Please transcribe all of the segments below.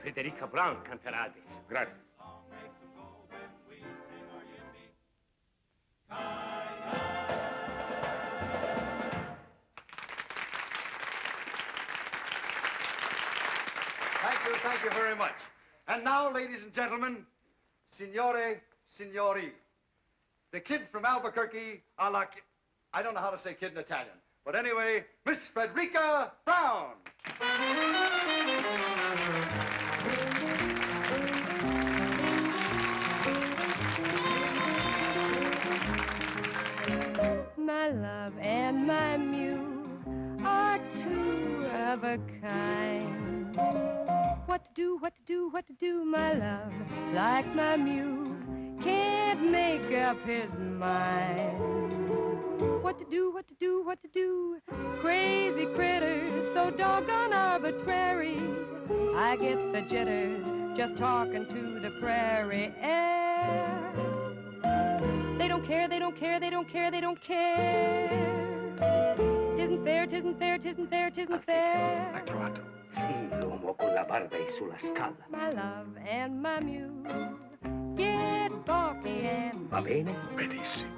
Federica Brown canterà adesso. Grazie. Thank you very much. And now, ladies and gentlemen, signore, signori, the kid from Albuquerque, I don't know how to say kid in Italian, but anyway, Miss Frederica Brown. My love and my muse are two of a kind. What to do, what to do, what to do, my love, like my muse, can't make up his mind. What to do, what to do, what to do, crazy critters, so doggone arbitrary. I get the jitters just talking to the prairie air. They don't care, they don't care, they don't care, they don't care. Tisn't fair, tisn't fair, tisn't fair, tisn't fair. L'ha trovato? Sì, l'uomo con la barba e sulla scala. My love and my muse get balky and... Va bene? Benissimo.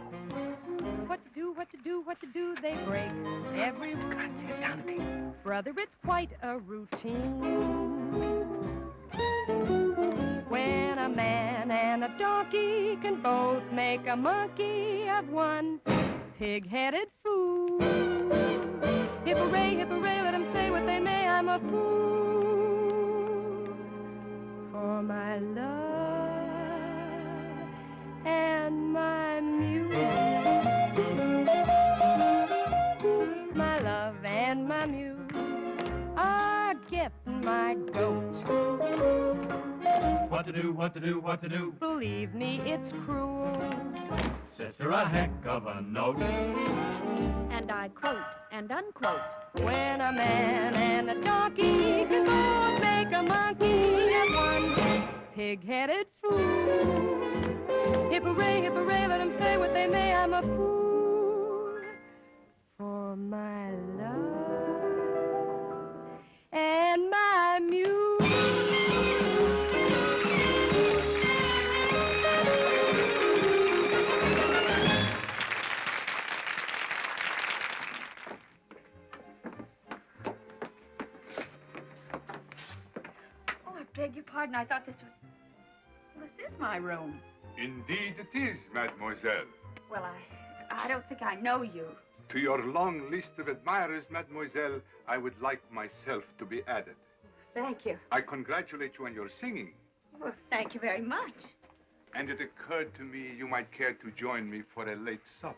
What to do, what to do, what to do, they break every rule. Grazie, tanti. Brother, it's quite a routine. When a man and a donkey can both make a monkey of one pig-headed fool. Hip-hooray, hip-hooray, let them say what they may, I'm a fool for my love and my muse. My love and my muse are getting my goat. What to do, what to do, what to do? Believe me, it's cruel. Sister, a heck of a note. And I quote and unquote. When a man and a donkey can both make a monkey of one pig-headed fool. Hip-hooray, hip-hooray, let them say what they may, I'm a fool for my love and my muse. Beg your pardon, I thought this is my room. Indeed it is, mademoiselle. Well, I don't think I know you. To your long list of admirers, mademoiselle, I would like myself to be added. Thank you. I congratulate you on your singing. Well, thank you very much. And it occurred to me you might care to join me for a late supper.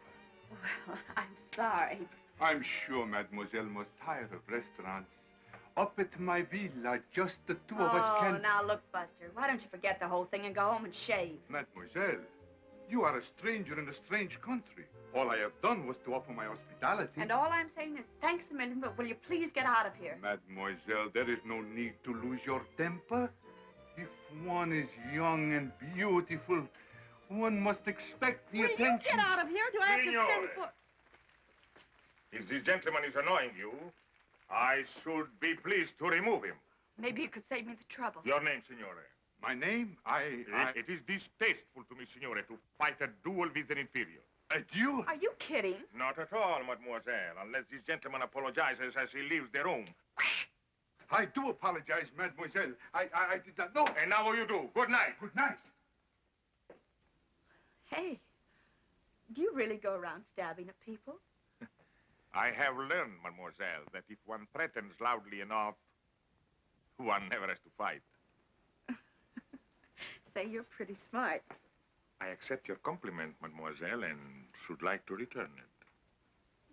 Well, I'm sorry. I'm sure mademoiselle must tire of restaurants. Up at my villa, just the two of us can... Oh, now look, Buster, why don't you forget the whole thing and go home and shave? Mademoiselle, you are a stranger in a strange country. All I have done was to offer my hospitality. And all I'm saying is thanks a million, but will you please get out of here? Mademoiselle, there is no need to lose your temper. If one is young and beautiful, one must expect the attention. Will you get out of here? Do I have to send for... If this gentleman is annoying you, I should be pleased to remove him. Maybe you could save me the trouble. Your name, signore? My name? It is distasteful to me, signore, to fight a duel with an inferior. A duel? Are you kidding? Not at all, mademoiselle, unless this gentleman apologizes as he leaves the room. I do apologize, mademoiselle. I did not know. And now what you do? Good night. Good night. Hey, do you really go around stabbing at people? I have learned, mademoiselle, that if one threatens loudly enough, one never has to fight. Say you're pretty smart. I accept your compliment, mademoiselle, and should like to return it.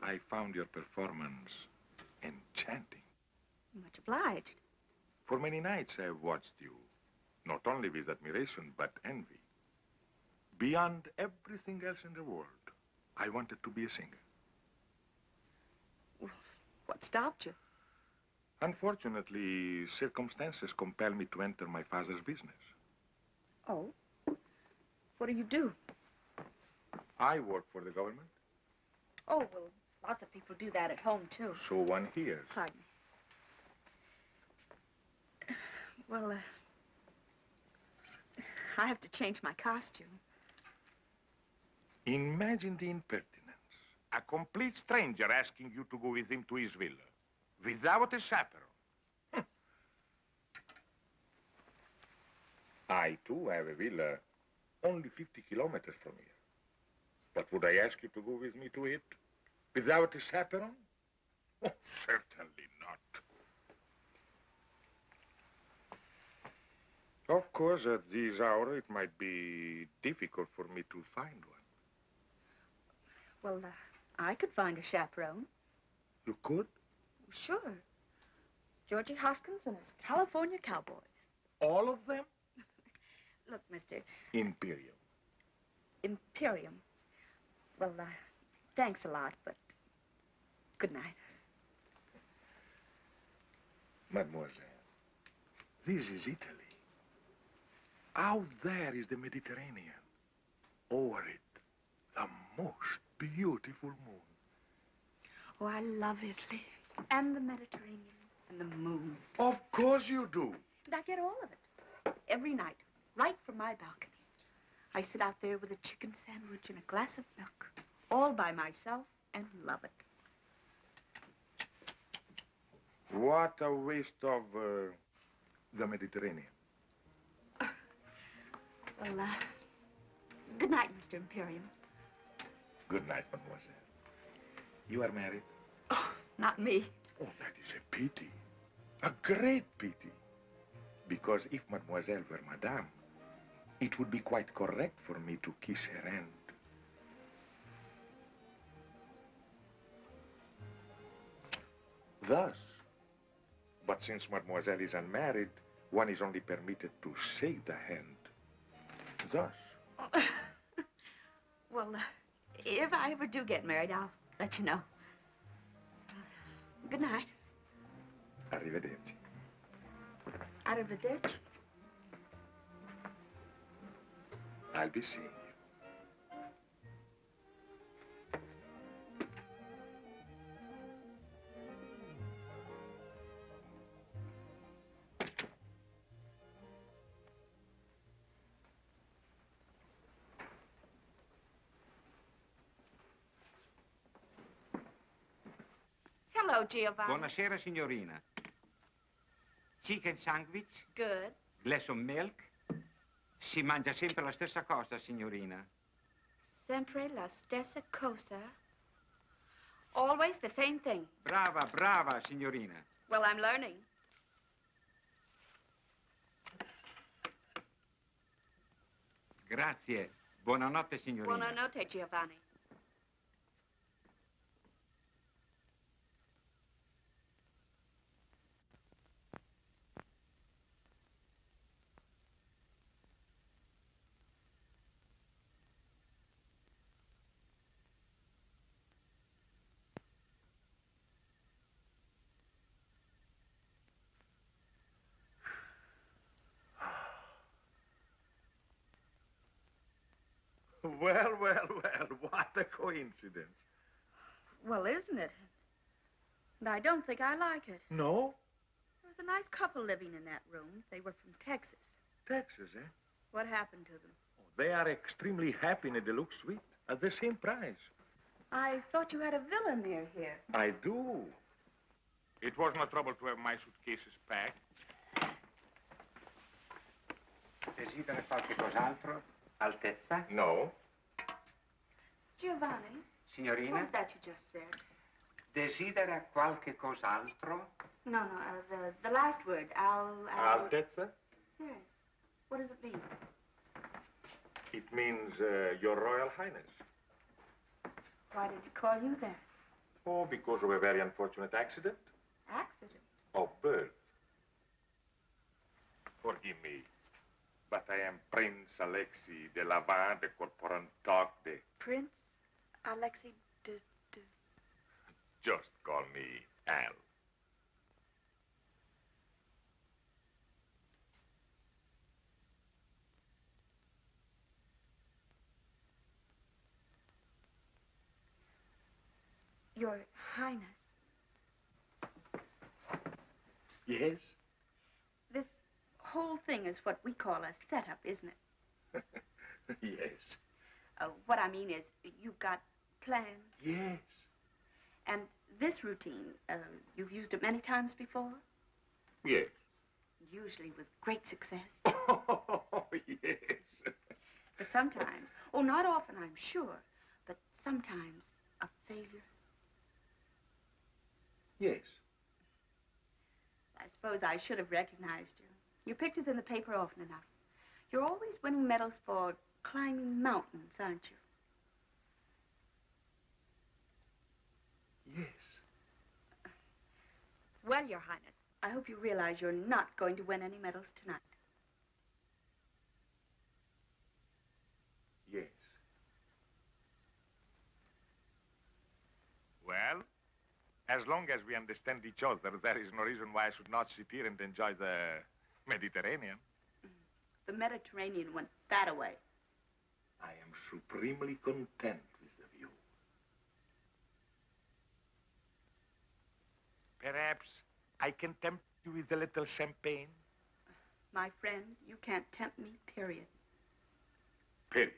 I found your performance enchanting. Much obliged. For many nights I have watched you, not only with admiration, but envy. Beyond everything else in the world, I wanted to be a singer. What stopped you? Unfortunately, circumstances compel me to enter my father's business. Oh? What do you do? I work for the government. Oh, well, lots of people do that at home, too. So one hears. Pardon me. Well, I have to change my costume. Imagine the impertinence. A complete stranger asking you to go with him to his villa. Without a chaperone. I, too, have a villa only 50 kilometers from here. But would I ask you to go with me to it? Without a chaperone? Oh, certainly not. Of course, at this hour, it might be difficult for me to find one. Well, I could find a chaperone. You could? Sure. Georgie Hoskins and his California Cowboys. All of them? Look, Mr. Imperium. Imperium. Well, thanks a lot, but good night. Mademoiselle, this is Italy. Out there is the Mediterranean. Over it, the most beautiful moon. Oh, I love Italy. And the Mediterranean. And the moon. Of course you do. And I get all of it. Every night. Right from my balcony. I sit out there with a chicken sandwich and a glass of milk. All by myself and love it. What a waste of the Mediterranean. Well, good night, Mr. Imperium. Good night, mademoiselle. You are married? Oh, not me. Oh, that is a pity. A great pity. Because if mademoiselle were madame, it would be quite correct for me to kiss her hand. Thus. But since mademoiselle is unmarried, one is only permitted to shake the hand. Thus. Well, if I ever do get married, I'll let you know. Good night. Arrivederci. Out of the ditch? I'll be seeing you. Hello, Giovanni. Buonasera, signorina. Chicken sandwich, Good. glass of milk. Si mangia sempre la stessa cosa, signorina. Sempre la stessa cosa. Always the same thing. Brava, brava, signorina. Well, I'm learning. Grazie. Buonanotte, signorina. Buonanotte, Giovanni. Well, well, well, what a coincidence. Well, isn't it? And I don't think I like it. No? There was a nice couple living in that room. They were from Texas. Texas, eh? What happened to them? Oh, they are extremely happy in a deluxe suite at the same price. I thought you had a villa near here. I do. It was no trouble to have my suitcases packed. Desidera qualche cos'altro? Altezza? No. Giovanni, what Signorina? was that you just said? Desidera qualche cos'altro? No, the last word. Altezza? Yes. What does it mean? It means Your Royal Highness. Why did he call you that? Oh, because of a very unfortunate accident? Accident. Of birth. Forgive me, but I am Prince Alexei de Lavin de Corporantoc de... Prince Alexei de... Just call me Al. Your Highness. Yes? This whole thing is what we call a setup, isn't it? Yes. What I mean is, you've got plans. Yes. And this routine, you've used it many times before? Yes. Usually with great success. Oh, yes. But sometimes, oh, not often, I'm sure, but sometimes a failure. Yes. I suppose I should have recognized you. Your picture's in the paper often enough. You're always winning medals for climbing mountains, aren't you? Yes. Well, Your Highness, I hope you realize you're not going to win any medals tonight. Yes. Well, as long as we understand each other, there is no reason why I should not sit here and enjoy the Mediterranean. The Mediterranean went that away. I am supremely content with the view. Perhaps I can tempt you with a little champagne? My friend, you can't tempt me, period. Period.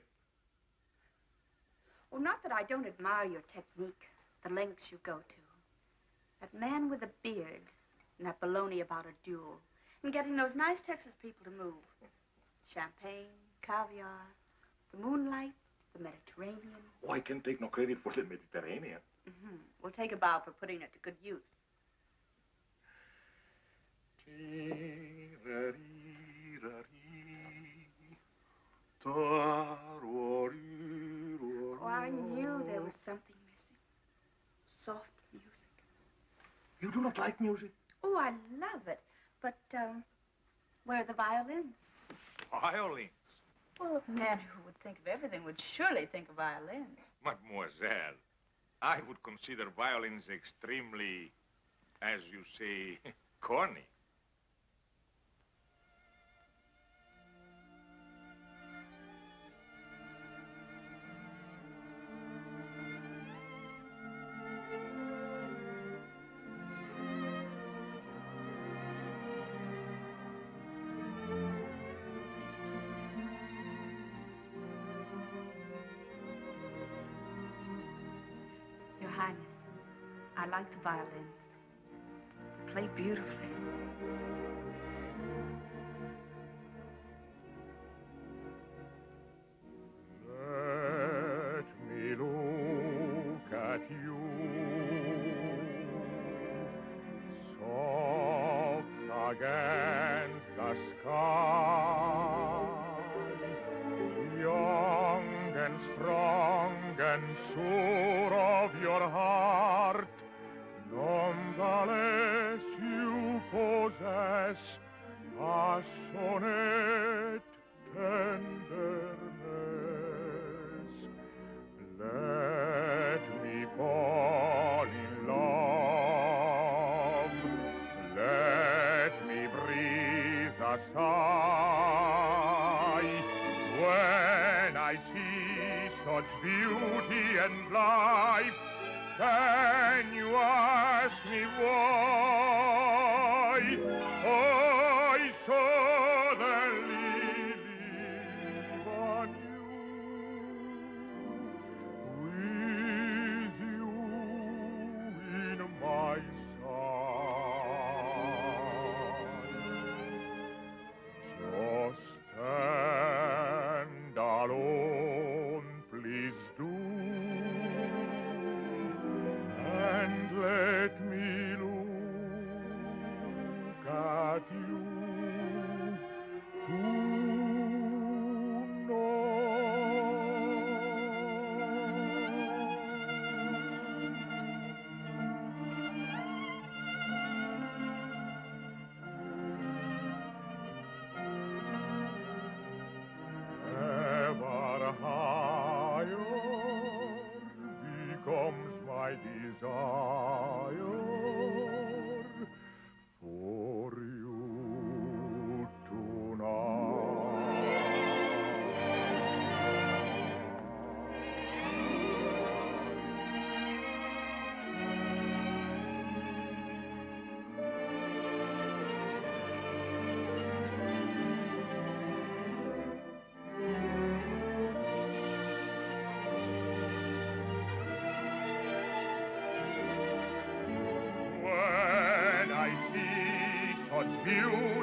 Well, not that I don't admire your technique, the lengths you go to. That man with a beard and that baloney about a duel and getting those nice Texas people to move. Champagne, caviar, the moonlight, the Mediterranean. Oh, I can take no credit for the Mediterranean. Mm-hmm. We'll take a bow for putting it to good use. Oh, I knew there was something missing. Soft music. You do not like music? Oh, I love it. But, where are the violins? Violins? Well, a man who would think of everything would surely think of violins. Mademoiselle, I would consider violins extremely, as you say, corny. Your Highness, I like the violins. They play beautifully. Let me look at you, soft against the sky, young and strong and sure of your heart. Nonetheless, you possess passionate tenderness. Let me fall in love. Let me breathe a sigh when I see such beauty and life. Can you ask me why I saw the lily on you, with you in my side? Just stand alone, please do. And let me look at you.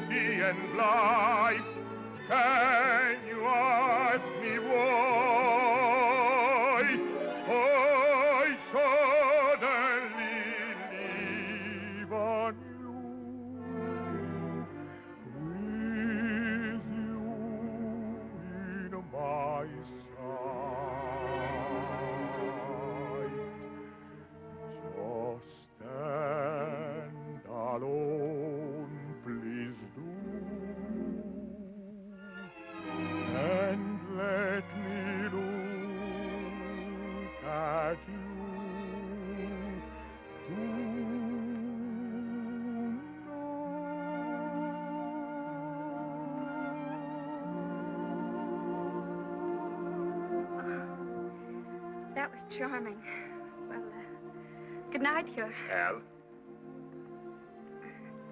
beauty and life. Can you ask me why I suddenly live on you, with you in my sight? Just stand alone, please do, and let me look at you That was charming. Well, good night, your... Al?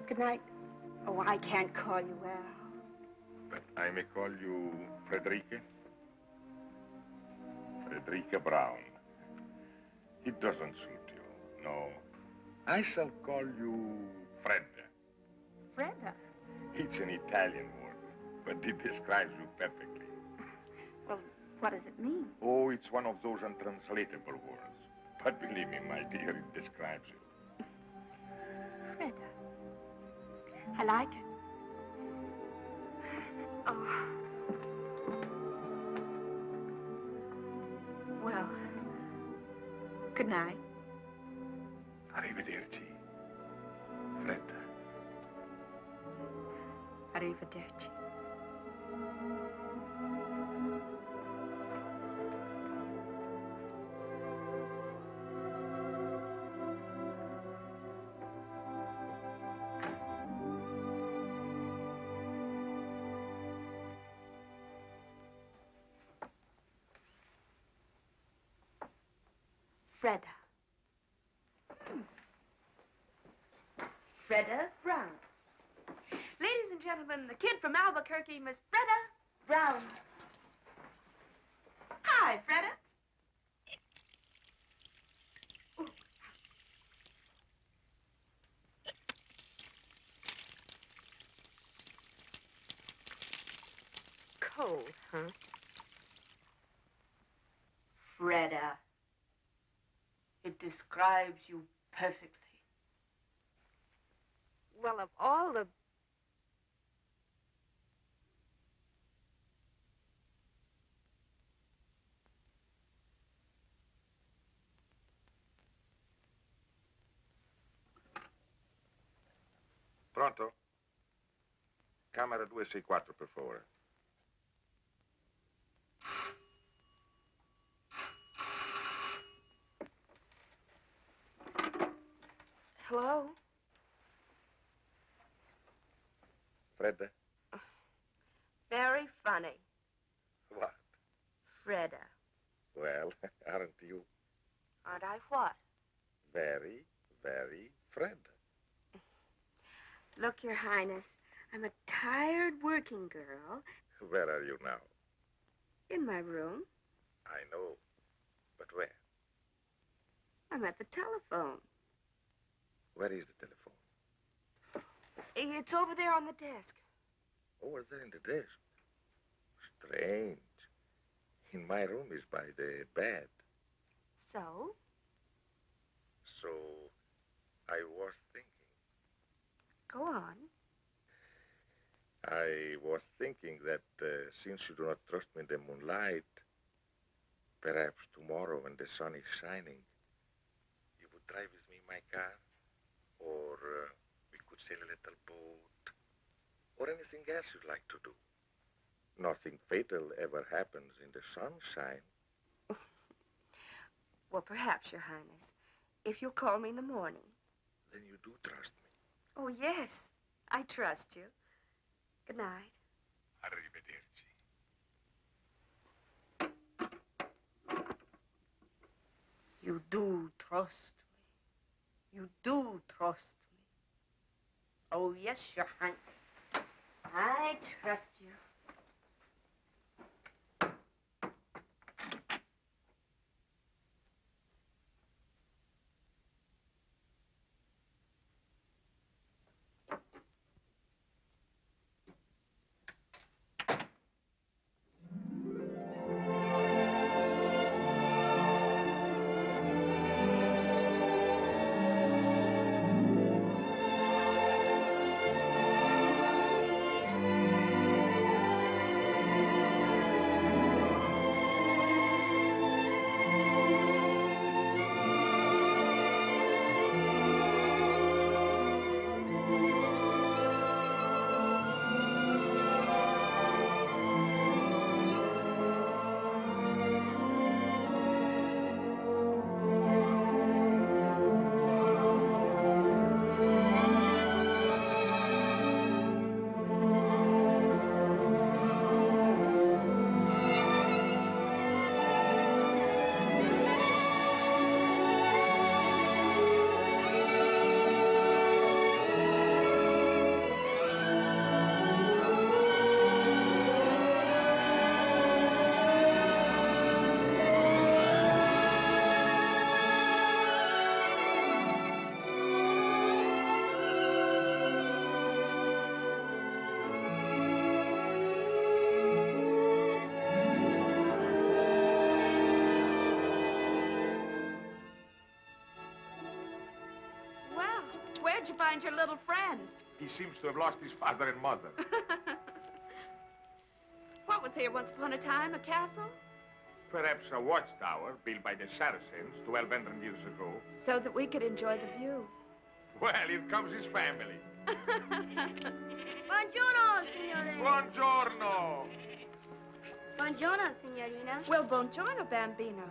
Good night. Oh, I can't call you Al. But I may call you Frederica? Frederica Brown. It doesn't suit you, no. I shall call you Fredda. Freda. It's an Italian word, but it describes you perfectly. Well, what does it mean? Oh, it's one of those untranslatable words. But believe me, my dear, it describes you. Freda. I like it. Oh. Well, good night. Arrivederci, Fredda. Arrivederci. Freda. Freda Brown. Ladies and gentlemen, the kid from Albuquerque, Miss Freda Brown. Hi, Freda. Ooh. Cold, huh? Freda. It describes you perfectly. Well, of all the... Pronto? Camera 264, per favore. Hello? Fredda? Very funny. What? Freda. Well, aren't you Aren't I what? very, very Fredda? Look, Your Highness, I'm a tired working girl Where are you now? in my room. I know. But where? I'm at the telephone. Where is the telephone? It's over there on the desk. Over there in the desk. Strange. In my room is by the bed. So? So, I was thinking. Go on. I was thinking that since you do not trust me in the moonlight, perhaps tomorrow when the sun is shining, you would drive with me in my car, or we could sail a little boat, or anything else you'd like to do. Nothing fatal ever happens in the sunshine. Well, perhaps, Your Highness, if you'll call me in the morning. Then you do trust me. Oh, yes, I trust you. Good night. Arrivederci. You do trust me. You do trust me. Oh, yes, Your Highness. I trust you. find your little friend? He seems to have lost his father and mother. What was here once upon a time? A castle? Perhaps a watchtower built by the Saracens 1,200 years ago. So that we could enjoy the view. Well, here comes his family. Buongiorno, signore. Buongiorno. Buongiorno, signorina. Well, buongiorno, Bambino.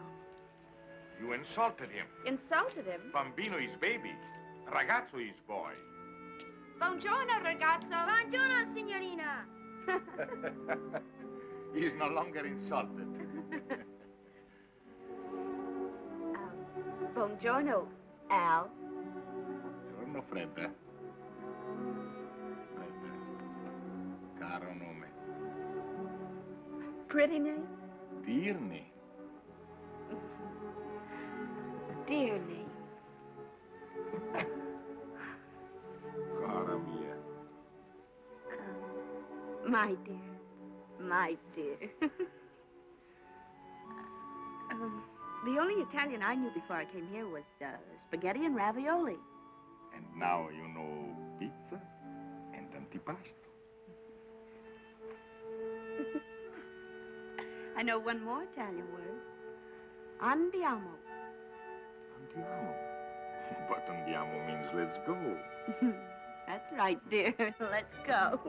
You insulted him. Insulted him? Bambino is baby. Ragazzo is boy. Buongiorno, ragazzo. Buongiorno, signorina. He is no longer insulted. Buongiorno, Al. Buongiorno, Fredda. Fredda. Caro nome. Pretty name? Dear name. Dear name. Cara mia. My dear. My dear. The only Italian I knew before I came here was spaghetti and ravioli. And now you know pizza and antipasto. I know one more Italian word. Andiamo. Andiamo. But andiamo means let's go. That's right, dear. Let's go.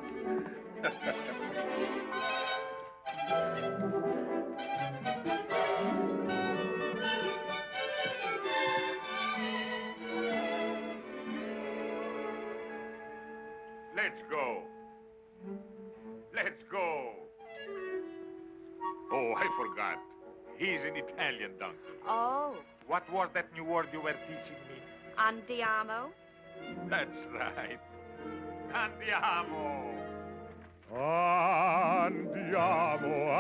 Let's go. Let's go. Oh, I forgot. He's an Italian donkey. Oh, What was that new word you were teaching me? andiamo. That's right. Andiamo. Andiamo,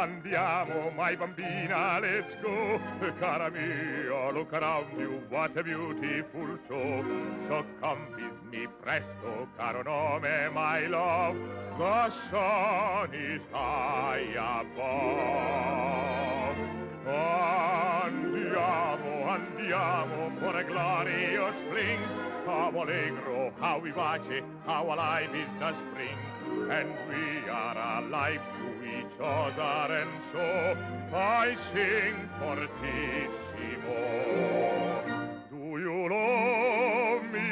andiamo, my bambina, let's go. Cara mia, look around you, what a beautiful show. So come with me presto, caro nome, my love. The sun is high above. Andiamo, andiamo, for a glorious fling. How allegro, how vivace, how alive is the spring. And we are alive to each other, and so I sing fortissimo. Do you love me?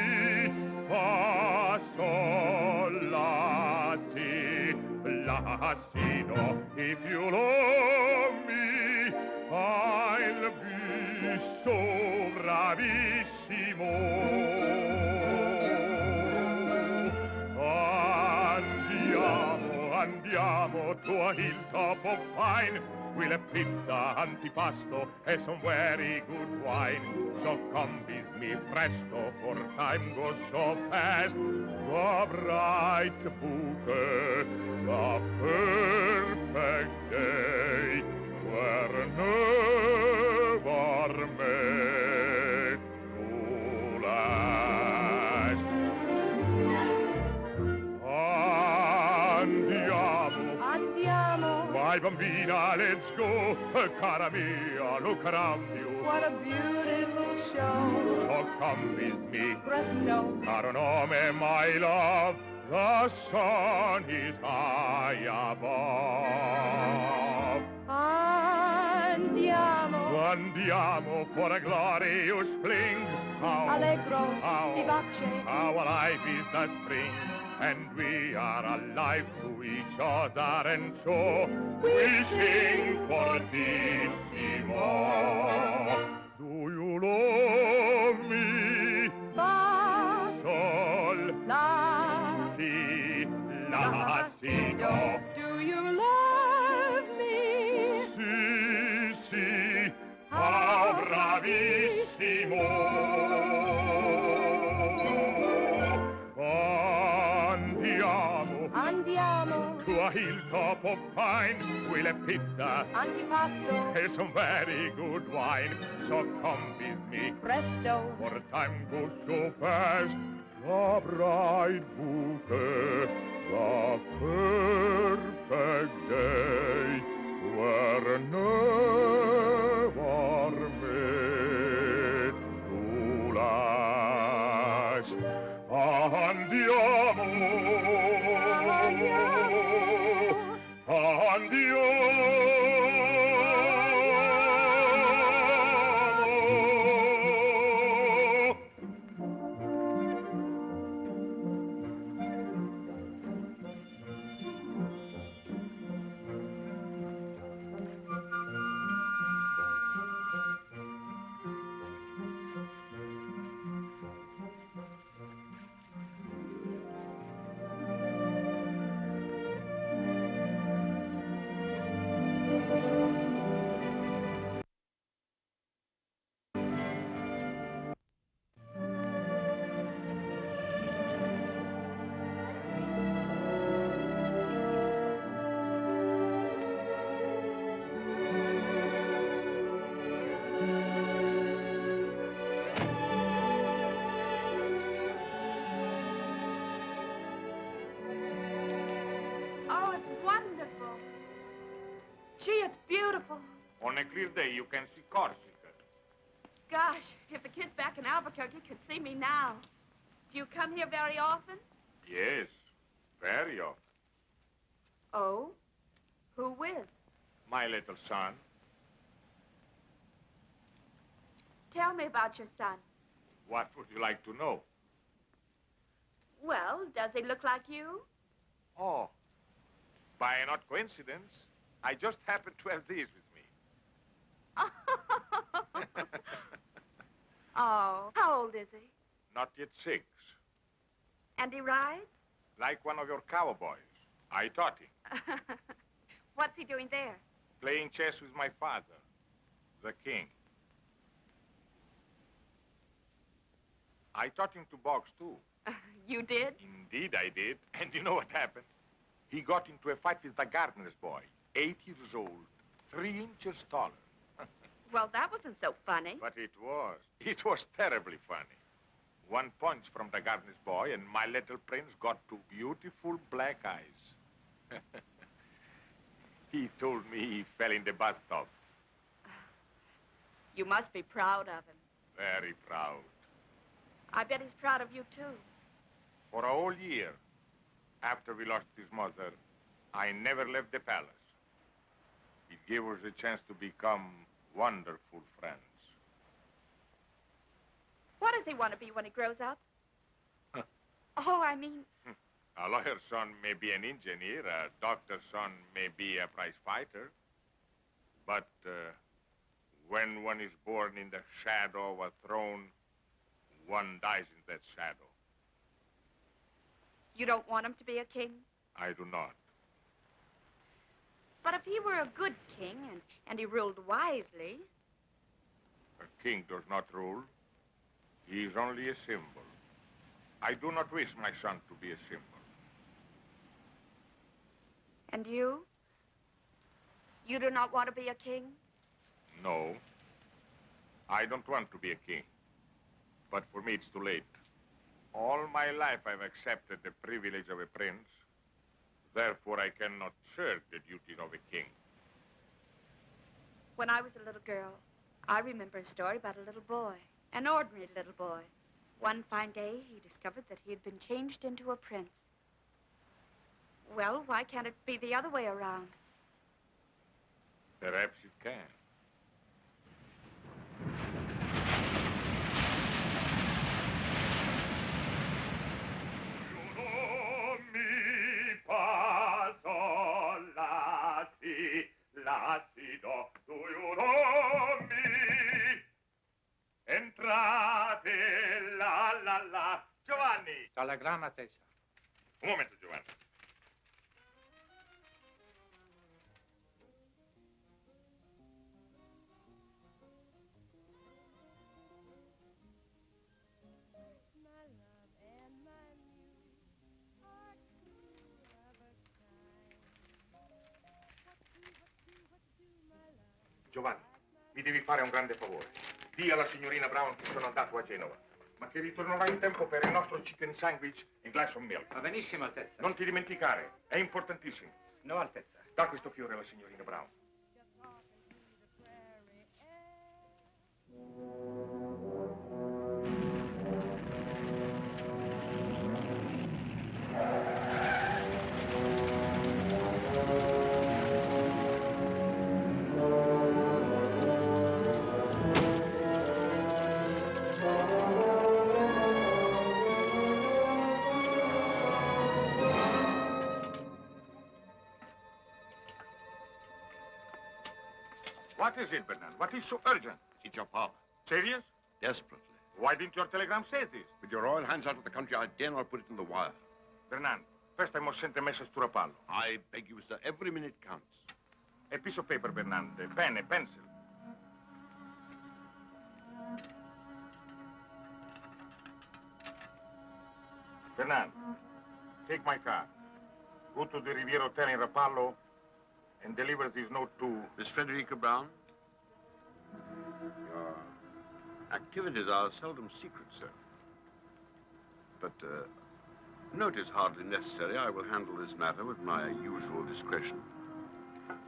Fa, sol, la, si, la, si, do. If you love me, I'll be so bravissimo. Andiamo to a hilltop of pine. We'll have pizza, antipasto, and some very good wine. So come with me presto, for time goes so fast. The bright bouquet, the perfect day, were never made to last. Andiamo. My bambina, let's go. Cara mia, look around you. What a beautiful show. So come with me. Presto. Caro nome, my love. The sun is high above. Andiamo. Andiamo for a glorious fling. How Allegro. Vivace. How alive is the spring. And we are alive to each other, and so we sing fortissimo. Do you love me? Fa, Sol, la, si, la, si, do. do you love me? Si, si, how bravissimo. Andiamo. To a hilltop of pine, we'll have pizza Antipasto. and some very good wine. So come with me, Presto. for time goes so fast. The bright bouquet, the perfect day, were never made to last. Oh, it's wonderful. Gee, it's beautiful. On a clear day, you can see Corsica. Gosh, if the kids back in Albuquerque could see me now. Do you come here very often? Yes, very often. Oh? Who with? My little son. Tell me about your son. What would you like to know? Well, does he look like you? Oh, by an odd coincidence, I just happen to have these with me. Oh, how old is he? Not yet 6. And he rides? Like one of your cowboys. I taught him. What's he doing there? Playing chess with my father, the king. I taught him to box, too. You did? Indeed, I did. And you know what happened? He got into a fight with the gardener's boy, 8 years old, 3 inches taller. Well, that wasn't so funny. But it was. It was terribly funny. One punch from the gardener's boy, and my little prince got 2 beautiful black eyes. He told me he fell in the bathtub. You must be proud of him. Very proud. I bet he's proud of you, too. For a whole year, after we lost his mother, I never left the palace. It gave us a chance to become wonderful friends. What does he want to be when he grows up? Oh, I mean... A lawyer's son may be an engineer, a doctor's son may be a prize fighter. But when one is born in the shadow of a throne, one dies in that shadow. You don't want him to be a king? I do not. But if he were a good king and he ruled wisely... A king does not rule. He is only a symbol. I do not wish my son to be a symbol. And you? You do not want to be a king? No. I don't want to be a king. But for me, it's too late. All my life, I've accepted the privilege of a prince. Therefore, I cannot shirk the duties of a king. When I was a little girl, I remember a story about a little boy, an ordinary little boy. One fine day, he discovered that he had been changed into a prince. Well, why can't it be the other way around? Perhaps it can. Entrate, la. Giovanni! Dalla gran attesa. Un momento, Giovanni. Giovanni, mi devi fare un grande favore. Dì alla signorina Brown che sono andato a Genova, ma che ritornerò in tempo per il nostro chicken sandwich e glass of milk. Va benissimo, Altezza. Non ti dimenticare, è importantissimo. No, Altezza. Da questo fiore alla signorina Brown. What is it, Bernard? What is so urgent? It's your father. Serious? Desperately. Why didn't your telegram say this? With your Royal Highness out of the country, I dare not put it in the wire. Bernard, first I must send a message to Rapallo. I beg you, sir. Every minute counts. A piece of paper, Bernard, a pen, a pencil. Bernard, take my car. Go to the Riviera Hotel in Rapallo and deliver this note to... Miss Frederica Brown? Your activities are seldom secret, sir. But, note is hardly necessary. I will handle this matter with my usual discretion.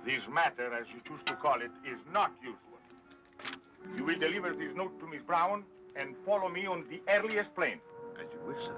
This matter, as you choose to call it, is not usual. You will deliver this note to Miss Brown and follow me on the earliest plane. As you wish, sir.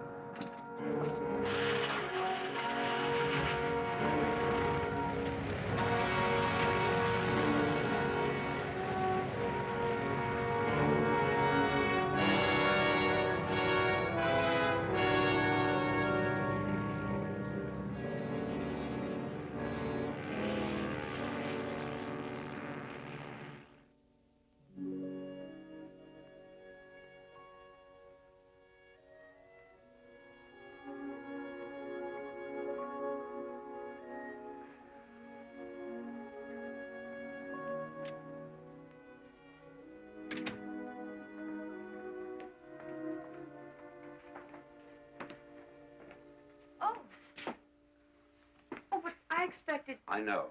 I expected... I know.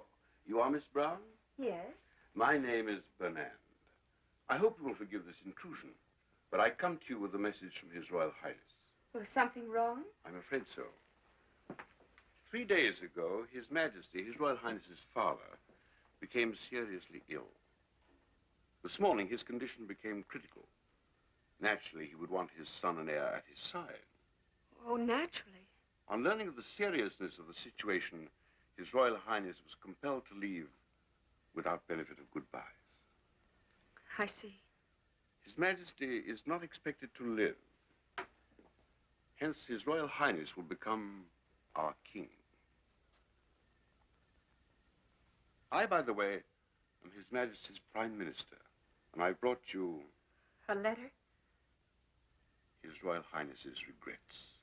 You are Miss Brown? Yes? My name is Bernand. I hope you will forgive this intrusion, but I come to you with a message from His Royal Highness. Was something wrong? I'm afraid so. 3 days ago, His Majesty, His Royal Highness's father, became seriously ill. This morning, his condition became critical. Naturally, he would want his son and heir at his side. Oh, naturally. On learning of the seriousness of the situation, His Royal Highness was compelled to leave without benefit of goodbyes. I see. His Majesty is not expected to live. Hence, His Royal Highness will become our king. I, by the way, am His Majesty's Prime Minister, and I brought you... A letter? His Royal Highness's regrets.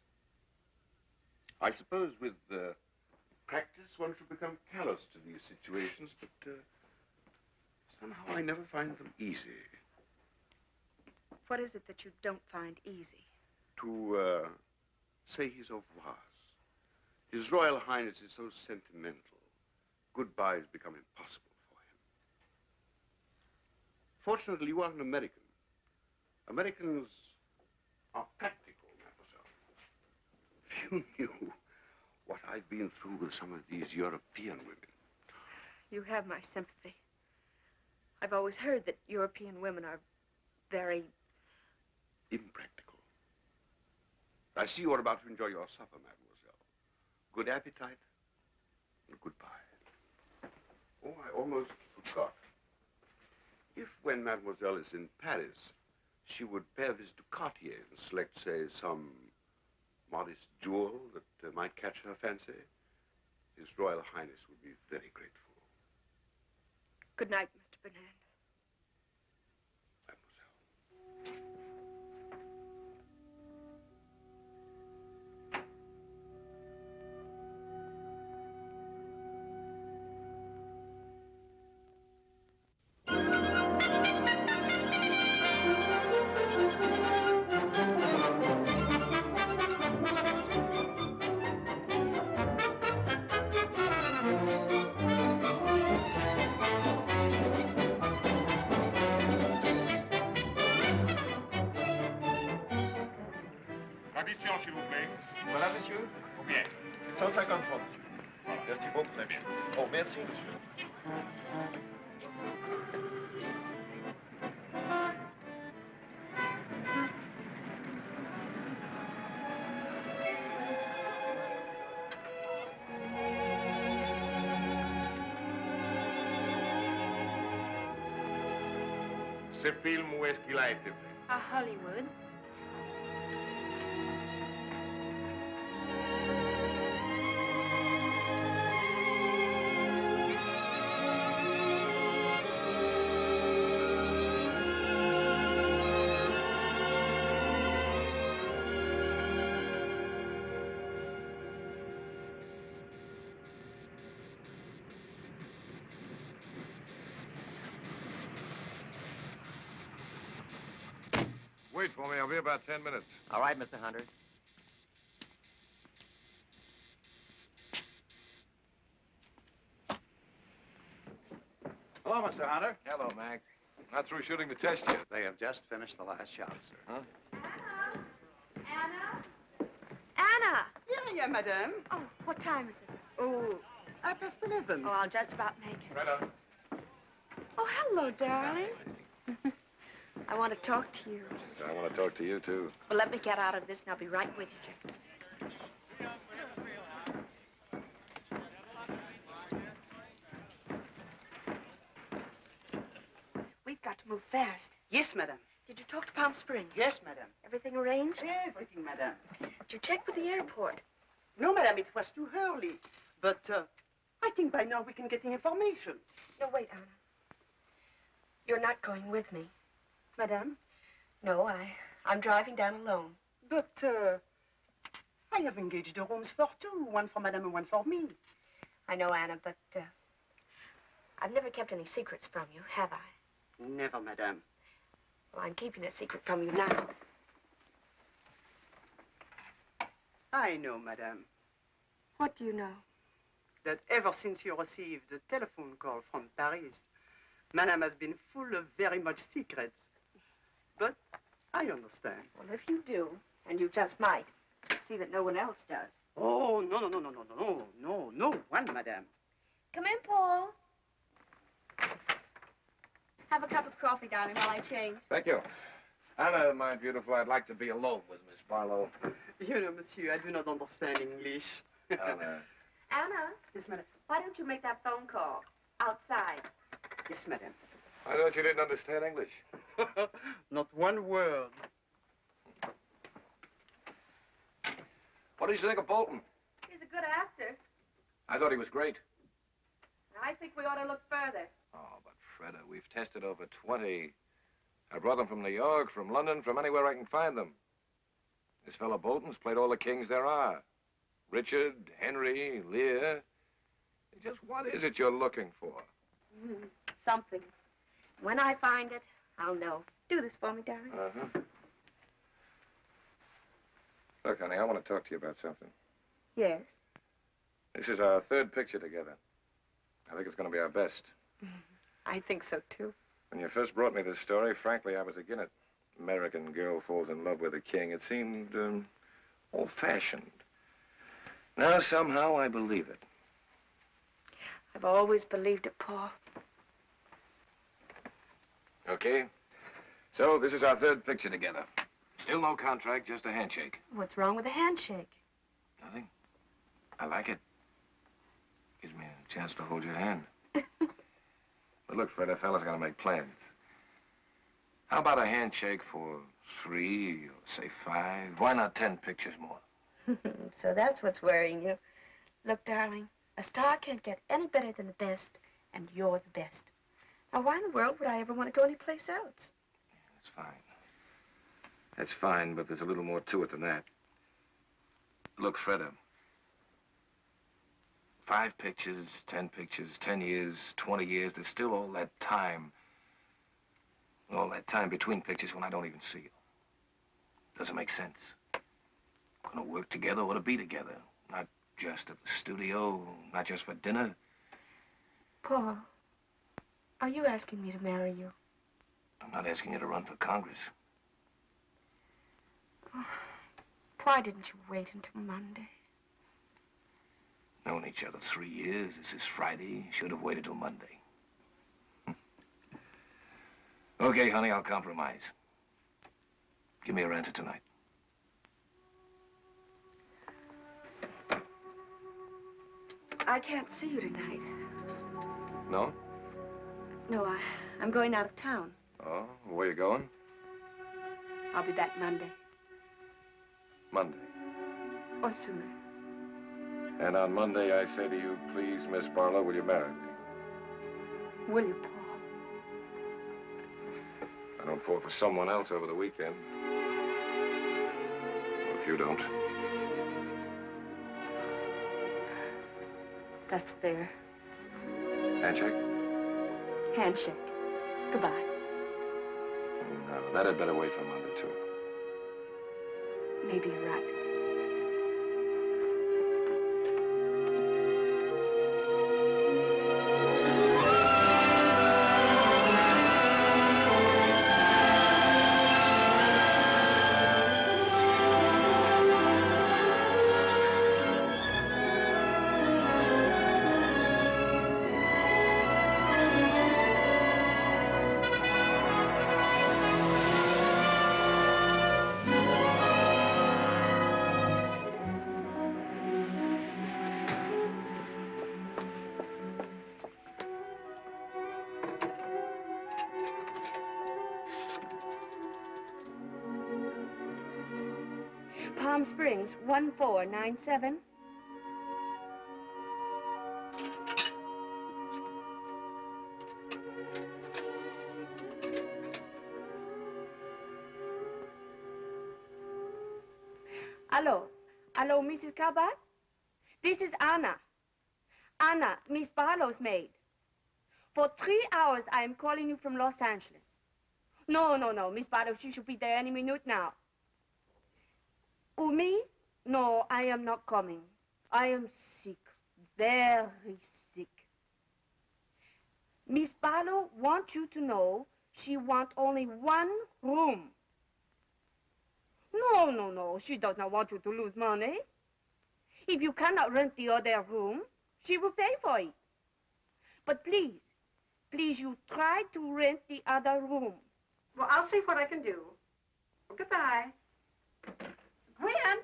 I suppose with practice one should become callous to these situations, but somehow I never find them easy. What is it that you don't find easy? To say his au revoirs. His Royal Highness is so sentimental. Goodbyes become impossible for him. Fortunately, you are an American. Americans are practical, mademoiselle. If you knew what I've been through with some of these European women. You have my sympathy. I've always heard that European women are very... impractical. I see you are about to enjoy your supper, mademoiselle. Good appetite and goodbye. Oh, I almost forgot. If, when mademoiselle is in Paris, she would pay a visit to Cartier and select, say, some modest jewel that might catch her fancy, His Royal Highness would be very grateful. Good night, Mr. Bernand. Addition, s'il vous plaît. Voilà, monsieur. Combien? 150 francs, monsieur. Voilà. Merci beaucoup. Très bien. Oh, merci, monsieur. Ce film, où est-ce qu'il a été fait? À Hollywood. Wait for me. I'll be about 10 minutes. All right, Mr. Hunter. Hello, Mr. Hunter. Hello, Mac. Not through shooting the test yet. They have just finished the last shot, sir. Huh? Anna! Yeah, madame. Oh, what time is it? Oh, 11:30. Oh, I'll just about make it. Greta. Oh, hello, darling. I want to talk to you. I want to talk to you, too. Well, let me get out of this and I'll be right with you. We've got to move fast. Yes, madame. Did you talk to Palm Springs? Yes, madame. Everything arranged? Everything, madame. Did you check with the airport? No, madame, it was too early. But I think by now we can get the information. No, wait, Anna. You're not going with me. Madame? No, I'm driving down alone. But I have engaged the rooms for two. One for madame and one for me. I know, Anna, but I've never kept any secrets from you, have I? Never, madame. Well, I'm keeping a secret from you now. I know, madame, What do you know? that ever since you received a telephone call from Paris, madame has been full of very much secrets. But I understand. Well, if you do, and you just might, see that no one else does. Oh, no one, madame. Come in, Paul. Have a cup of coffee, darling, while I change. Thank you. Anna, my beautiful, I'd like to be alone with Miss Barlow. You know, monsieur, I do not understand English. Anna. Anna? Yes, madame. Why don't you make that phone call outside? Yes, madame. I thought you didn't understand English. Not one word. What did you think of Bolton? He's a good actor. I thought he was great. I think we ought to look further. Oh, but Freda, we've tested over 20. I brought them from New York, from London, from anywhere I can find them. This fellow Bolton's played all the kings there are. Richard, Henry, Lear. Just what is it you're looking for? Something. When I find it, I'll know. Do this for me, darling. Uh-huh. Look, honey, I want to talk to you about something. Yes. This is our third picture together. I think it's going to be our best. I think so, too. When you first brought me this story, frankly, I was against it. American girl falls in love with a king. It seemed old-fashioned. Now, somehow, I believe it. I've always believed it, Paul. Okay? So, this is our third picture together. Still no contract, just a handshake. What's wrong with a handshake? Nothing. I like it. Gives me a chance to hold your hand. But look, Fred, a fella's got to make plans. How about a handshake for 3 or, say, 5? Why not 10 pictures more? So that's what's worrying you. Look, darling, a star can't get any better than the best, and you're the best. Now, why in the world would I ever want to go anyplace else? That's fine. That's fine, but there's a little more to it than that. Look, Freda. 5 pictures, 10 pictures, 10 years, 20 years, there's still all that time. All that time between pictures when I don't even see you. Doesn't make sense. Gonna work together or to be together. Not just at the studio, not just for dinner. Paul, are you asking me to marry you? I'm not asking you to run for Congress. Why didn't you wait until Monday? Known each other 3 years. This is Friday. Should have waited till Monday. Okay, honey, I'll compromise. Give me your answer tonight. I can't see you tonight. No? No, I'm going out of town. Oh, where you going? I'll be back Monday. Monday. Or sooner. And on Monday, I say to you, please, Miss Barlow, will you marry me? Will you, Paul? I don't fall for someone else over the weekend. Well, if you don't. That's fair. Handshake? Handshake. Goodbye. No, that had better wait for Monday, too. Maybe you're right. Palm Springs, 1497. Hello. Hello, Mrs. Cabot? This is Anna. Anna, Miss Barlow's maid. For 3 hours, I am calling you from Los Angeles. No, Miss Barlow, she should be there any minute now. Oh, me? No, I am not coming. I am sick, very sick. Miss Barlow wants you to know she wants only one room. No, she does not want you to lose money. If you cannot rent the other room, she will pay for it. But please, you try to rent the other room. Well, I'll see what I can do. Well, goodbye. Gwen?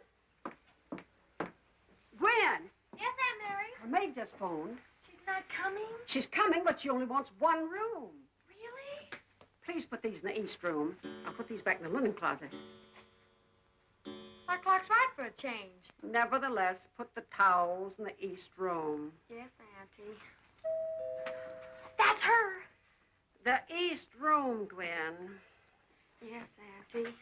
Gwen? Yes, Aunt Mary? Her maid just phoned. She's not coming? She's coming, but she only wants one room. Really? Please put these in the east room. I'll put these back in the linen closet. Our clock's right for a change. Nevertheless, put the towels in the east room. Yes, Auntie. That's her. The east room, Gwen. Yes, Auntie.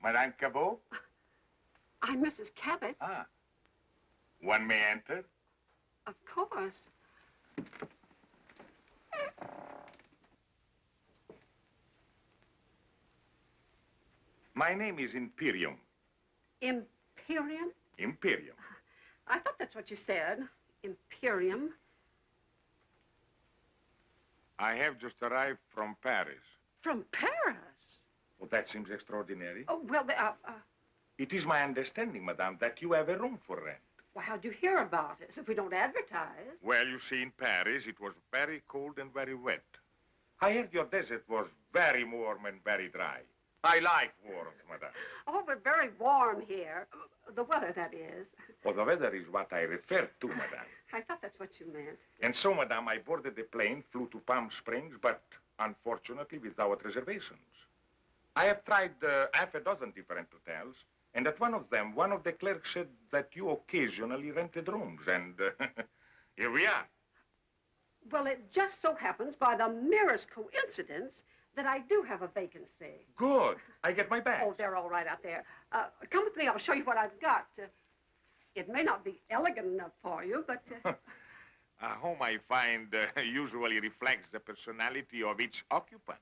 Madame Cabot? I'm Mrs. Cabot. Ah. One may enter? Of course. My name is Imperium. Imperium? Imperium. I thought that's what you said. Imperium. I have just arrived from Paris. From Paris? Well, that seems extraordinary. Oh, well, It is my understanding, madame, that you have a room for rent. well, how'd you hear about us if we don't advertise? Well, you see, in Paris, it was very cold and very wet. I heard your desert was very warm and very dry. I like warmth, madame. Oh, we're very warm here. The weather, that is. Oh, the weather is what I refer to, madame. I thought that's what you meant. And so, madame, I boarded the plane, flew to Palm Springs, but unfortunately without reservations. I have tried half a dozen different hotels, and at one of them, one of the clerks said that you occasionally rented rooms, and here we are. Well, it just so happens, by the merest coincidence, that I do have a vacancy. Good. I get my bags. Oh, they're all right out there. Come with me. I'll show you what I've got. It may not be elegant enough for you, but... A home, I find, usually reflects the personality of each occupant.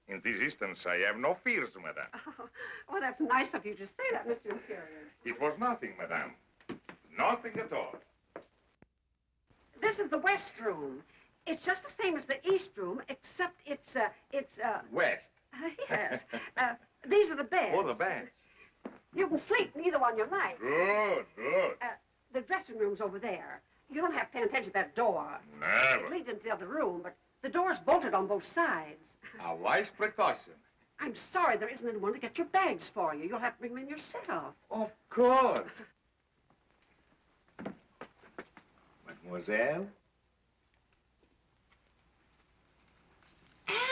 In this instance, I have no fears, madame. Oh, well, that's nice of you to say that, Mr. Imperium. It was nothing, madame. Nothing at all. This is the west room. It's just the same as the east room, except it's West. yes. These are the beds. Oh, the beds. You can sleep in either one you like. Good. The dressing room's over there. You don't have to pay attention to that door. Never. It leads into the other room, but the door's bolted on both sides. A wise precaution. I'm sorry there isn't anyone to get your bags for you. You'll have to bring them in yourself. Of course. Mademoiselle?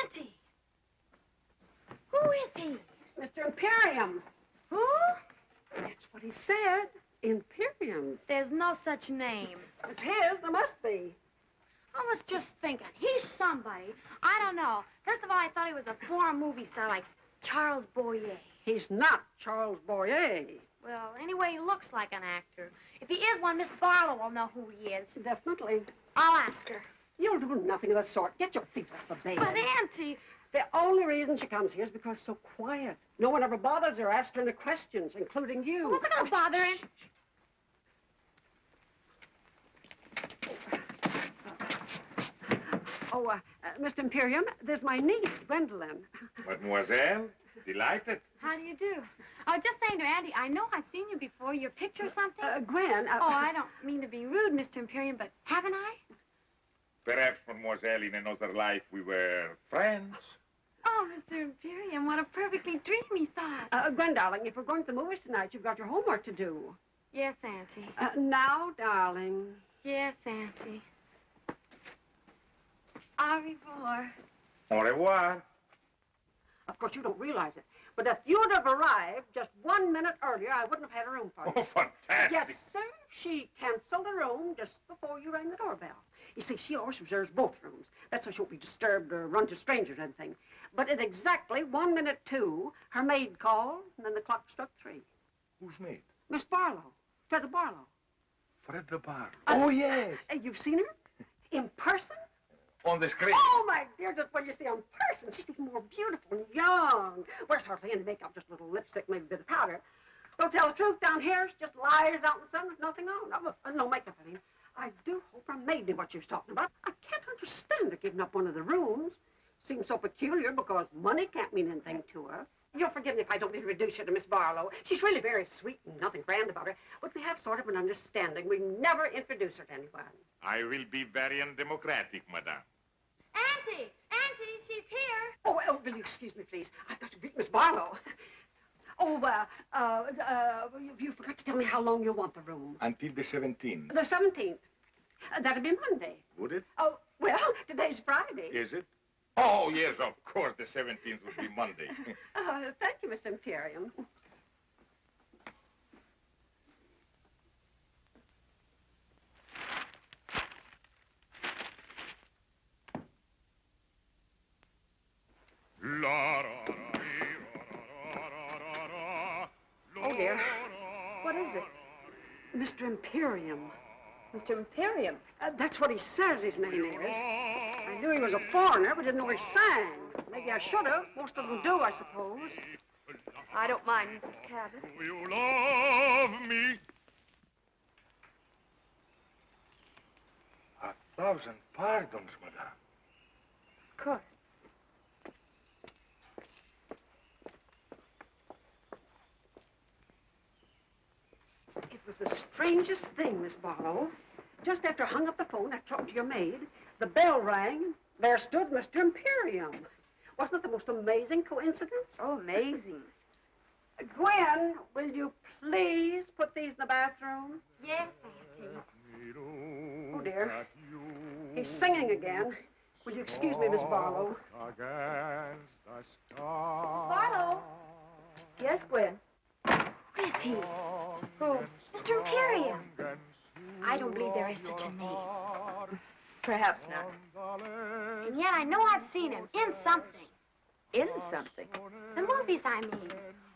Auntie! Who is he? Mr. Imperium. Who? That's what he said. Imperium. There's no such name. It's his. There must be. I was just thinking, he's somebody. I don't know. First of all, I thought he was a foreign movie star like Charles Boyer. He's not Charles Boyer. Well, anyway, he looks like an actor. If he is one, Miss Barlow will know who he is. Definitely. I'll ask her. You'll do nothing of the sort. Get your feet off the bed. But, Auntie... The only reason she comes here is because so quiet. No one ever bothers her or asks her any questions, including you. I wasn't going to bother him. Mr. Imperium, there's my niece, Gwendolyn. Mademoiselle, delighted. How do you do? I was just saying to Auntie, I know I've seen you before. Your picture or something? Gwen... Oh, I don't mean to be rude, Mr. Imperium, but haven't I? Perhaps, mademoiselle, in another life we were friends. Oh, Mr. Imperium, what a perfectly dreamy thought. Gwen, darling, if we're going to the movies tonight, you've got your homework to do. Yes, Auntie. Now, darling. Yes, Auntie. Au revoir. Au revoir. Of course, you don't realize it, but if you'd have arrived just 1 minute earlier, I wouldn't have had a room for you. Oh, fantastic. Yes, sir. She canceled the room just before you rang the doorbell. You see, she always reserves both rooms. That's so she won't be disturbed or run to strangers or anything. But at exactly 1 minute 2, her maid called, and then the clock struck 3. Who's maid? Miss Barlow. Freda Barlow. Freda Barlow. Oh, yes. You've seen her? In person? On the screen. Oh, my dear, just when you see her in person, she's even more beautiful and young. Wears hardly any makeup, just a little lipstick, maybe a bit of powder. Don't tell the truth, down here, she just lies out in the sun with nothing on. No makeup, I mean. I do hope her maid knew what she was talking about. I can't understand her giving up one of the rooms. Seems so peculiar because money can't mean anything to her. You'll forgive me if I don't introduce you to Miss Barlow. She's really very sweet and nothing grand about her, but we have sort of an understanding. We never introduce her to anyone. I will be very undemocratic, madame. Auntie! Auntie, she's here. Oh, will you excuse me, please? I've got to greet Miss Barlow. You forgot to tell me how long you want the room. Until the 17th. The 17th. That'll be Monday. Would it? Oh, well, today's Friday. Is it? Oh, yes, of course, the 17th would be Monday. Thank you, Miss Imperium. Oh, dear. What is it? Mr. Imperium. Mr. Imperium? That's what he says his name is. I knew he was a foreigner, but didn't know he sang. Maybe I should have. Most of them do, I suppose. I don't mind, Mrs. Cabot. Do you love me? 1,000 pardons, madame. Of course. It was the strangest thing, Miss Barlow. Just after I hung up the phone, after talking to your maid, the bell rang. There stood Mr. Imperium. Wasn't it the most amazing coincidence? Oh, amazing. Gwen, will you please put these in the bathroom? Yes, Auntie. Oh, dear. He's singing again. Will you excuse me, Miss Barlow? Barlow? Yes, Gwen? Who is he? Who? Mr. Imperium. I don't believe there is such a name. Perhaps not. And yet I know I've seen him in something. In something? The movies, I mean.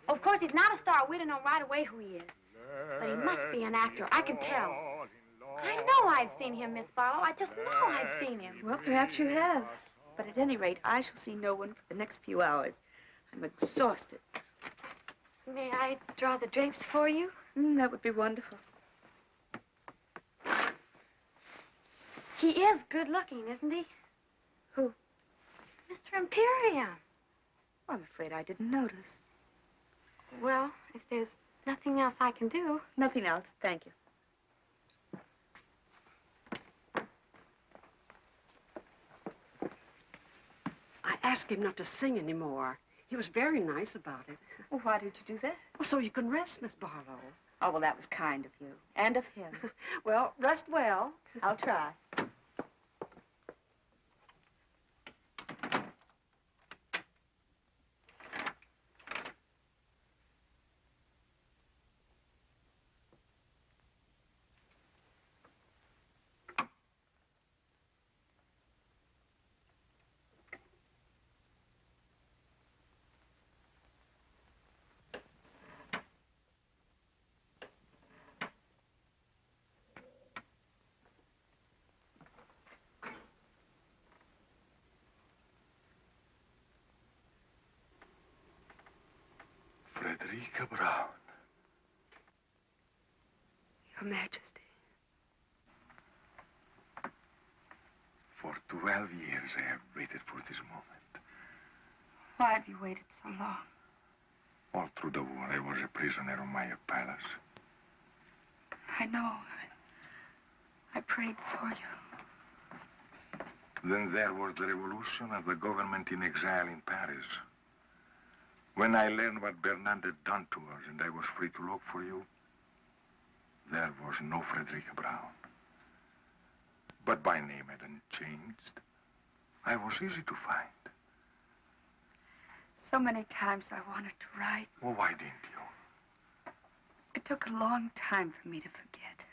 Of course, he's not a star. We don't know right away who he is. But he must be an actor. I can tell. I know I've seen him, Miss Barlow. I just know I've seen him. Well, perhaps you have. But at any rate, I shall see no one for the next few hours. I'm exhausted. May I draw the drapes for you? That would be wonderful. He is good looking, isn't he? Who? Mr. Imperium. Well, I'm afraid I didn't notice. Well, if there's nothing else I can do. Nothing else, thank you. I asked him not to sing anymore. He was very nice about it. Well, why did you do that? Well, so you can rest, Miss Barlow. Oh, well, that was kind of you. And of him. Well, rest well. I'll try. Frederica Brown. Your Majesty. For 12 years I have waited for this moment. Why have you waited so long? All through the war, I was a prisoner of my palace. I know. I prayed for you. Then there was the revolution and the government in exile in Paris. When I learned what Bernard had done to us and I was free to look for you, there was no Frederica Brown. But my name hadn't changed. I was easy to find. So many times I wanted to write. Well, why didn't you? It took a long time for me to forget.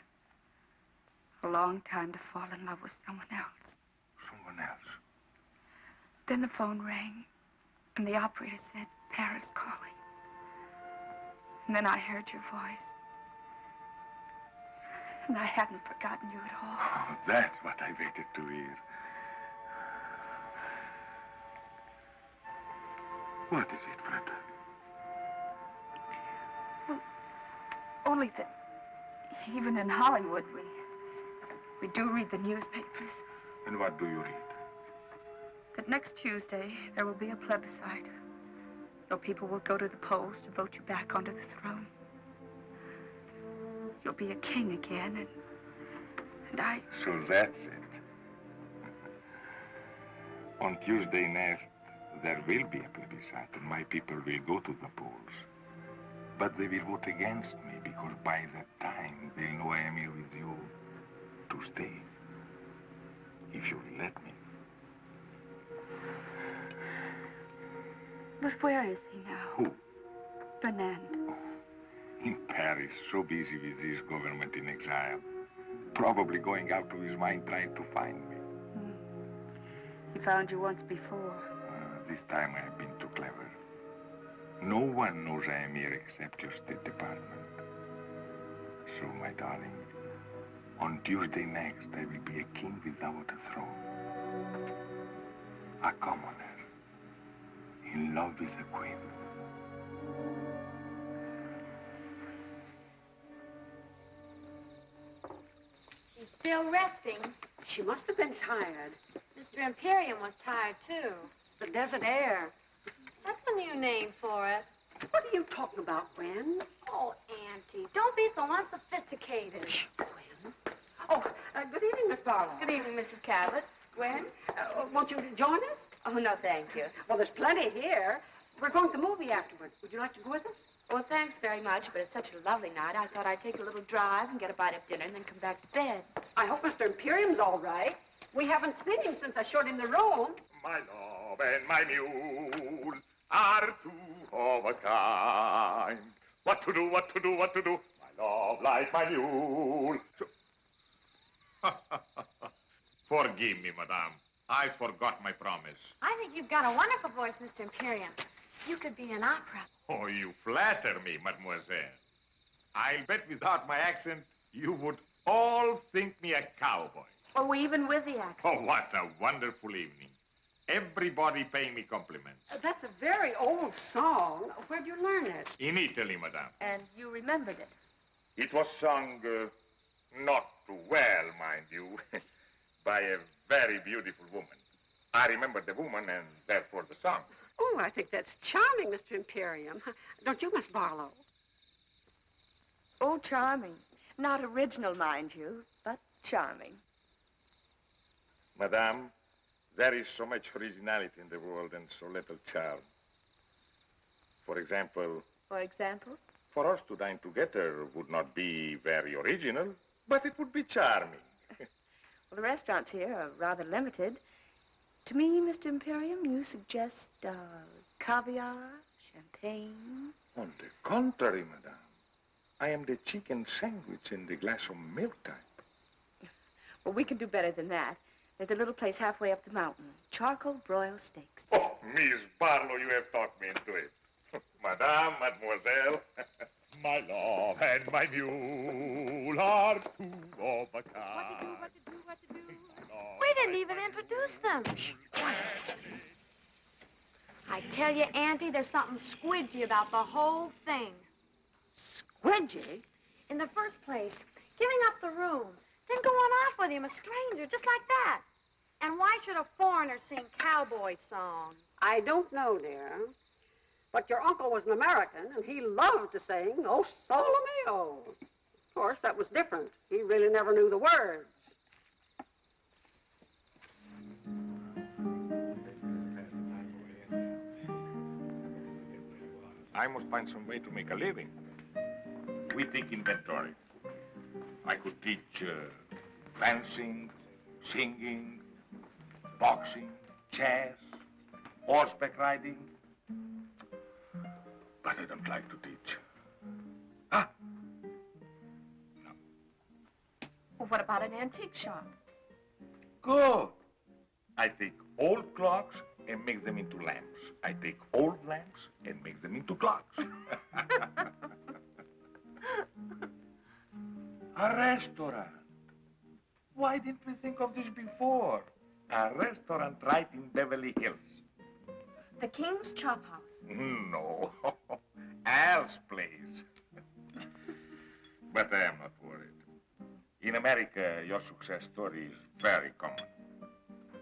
A long time to fall in love with someone else. Someone else? Then the phone rang, and the operator said, Paris calling. And then I heard your voice. And I hadn't forgotten you at all. Oh, that's what I waited to hear. What is it, Fred? Well, only that even in Hollywood, we do read the newspapers. And what do you read? That next Tuesday, there will be a plebiscite. Your people will go to the polls to vote you back onto the throne. You'll be a king again, and I... So that's it. On Tuesday next, there will be a plebiscite, and my people will go to the polls. But they will vote against me, because by that time, they'll know I am here with you to stay. If you'll let me. But where is he now? Who? Fernand. In Paris, so busy with this government in exile. Probably going out of his mind trying to find me. He found you once before. This time I have been too clever. No one knows I am here except your State Department. So, my darling, on Tuesday next, I will be a king without a throne. A commoner. In love with a queen. She's still resting. She must have been tired. Mr. Imperium was tired, too. It's the desert air. That's a new name for it. What are you talking about, Gwen? Oh, Auntie, don't be so unsophisticated. Shh, Gwen. Oh, good evening, Miss Barlow. Good evening, Mrs. Cabot. Gwen? Won't you join us? Oh, no, thank you. Well, there's plenty here. We're going to the movie afterward. Would you like to go with us? Well, thanks very much, but it's such a lovely night. I thought I'd take a little drive and get a bite of dinner and then come back to bed. I hope Mr. Imperium's all right. We haven't seen him since I showed him the room. My love and my mule are two of a kind. What to do, what to do, what to do? My love like my mule. Forgive me, madame. I forgot my promise. I think you've got a wonderful voice, Mr. Imperium. You could be in opera. Oh, you flatter me, mademoiselle. I'll bet without my accent, you would all think me a cowboy. Oh, even with the accent. Oh, what a wonderful evening. Everybody paying me compliments. That's a very old song. Where'd you learn it? In Italy, madame. And you remembered it. It was sung not too well, mind you, by a very beautiful woman. I remember the woman and therefore the song. Oh, I think that's charming, Mr. Imperium. Don't you, Miss Barlow? Oh, charming. Not original, mind you, but charming. Madame, there is so much originality in the world and so little charm. For example... For example? For us to dine together would not be very original, but it would be charming. Well, the restaurants here are rather limited. To me, Mr. Imperium, you suggest caviar, champagne. On the contrary, madame. I am the chicken sandwich and the glass of milk type. Well, we can do better than that. There's a little place halfway up the mountain. Charcoal broiled steaks. Oh, Miss Barlow, you have talked me into it. Madame, mademoiselle. My love and my mule are two of a kind. What to do? We didn't even introduce them. I tell you, Auntie, there's something squidgy about the whole thing. Squidgy? In the first place, giving up the room, then going off with him, a stranger, just like that. And why should a foreigner sing cowboy songs? I don't know, dear. But your uncle was an American, and he loved to sing, "Oh, Sole Mio." Of course, that was different. He really never knew the words. I must find some way to make a living. We take inventory. I could teach fencing, singing, boxing, chess, horseback riding. But I don't like to teach. Well, what about an antique shop? Good. I take old clocks and make them into lamps. I take old lamps and make them into clocks. A restaurant. Why didn't we think of this before? A restaurant right in Beverly Hills. The King's Chop House. No, Al's place. But I am not worried. In America, your success story is very common.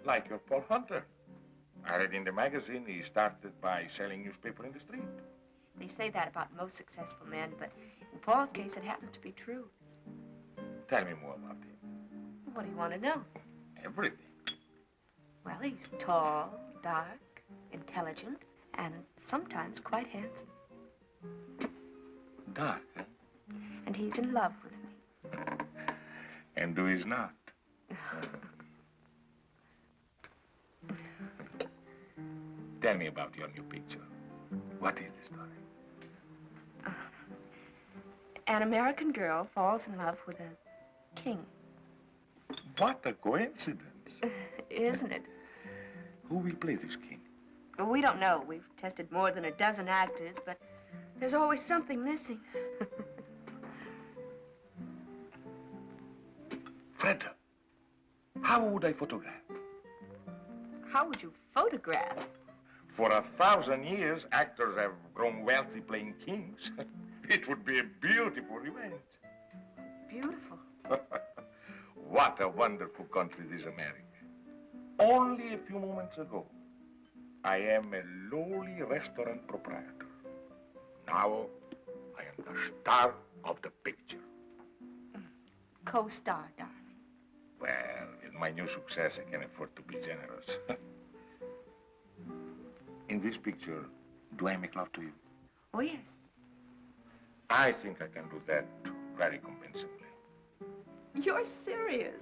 Like your Paul Hunter. I read in the magazine he started by selling newspaper in the street. They say that about most successful men, but in Paul's case, it happens to be true. Tell me more about him. What do you want to know? Everything. Well, he's tall, dark, intelligent, and sometimes quite handsome. Dark, eh? And he's in love with me. And who is not? Tell me about your new picture. What is the story? An American girl falls in love with a king. What a coincidence. Isn't it? Who will play this king? Well, we don't know. We've tested more than a dozen actors, but there's always something missing. Fred, how would I photograph? How would you photograph? For 1,000 years, actors have grown wealthy playing kings. It would be a beautiful revenge. Beautiful. What a wonderful country this America. Only a few moments ago, I am a lowly restaurant proprietor. Now, I am the star of the picture. Co-star, darling. Well, with my new success, I can afford to be generous. In this picture, do I make love to you? Oh, yes. I think I can do that very convincingly. You're serious.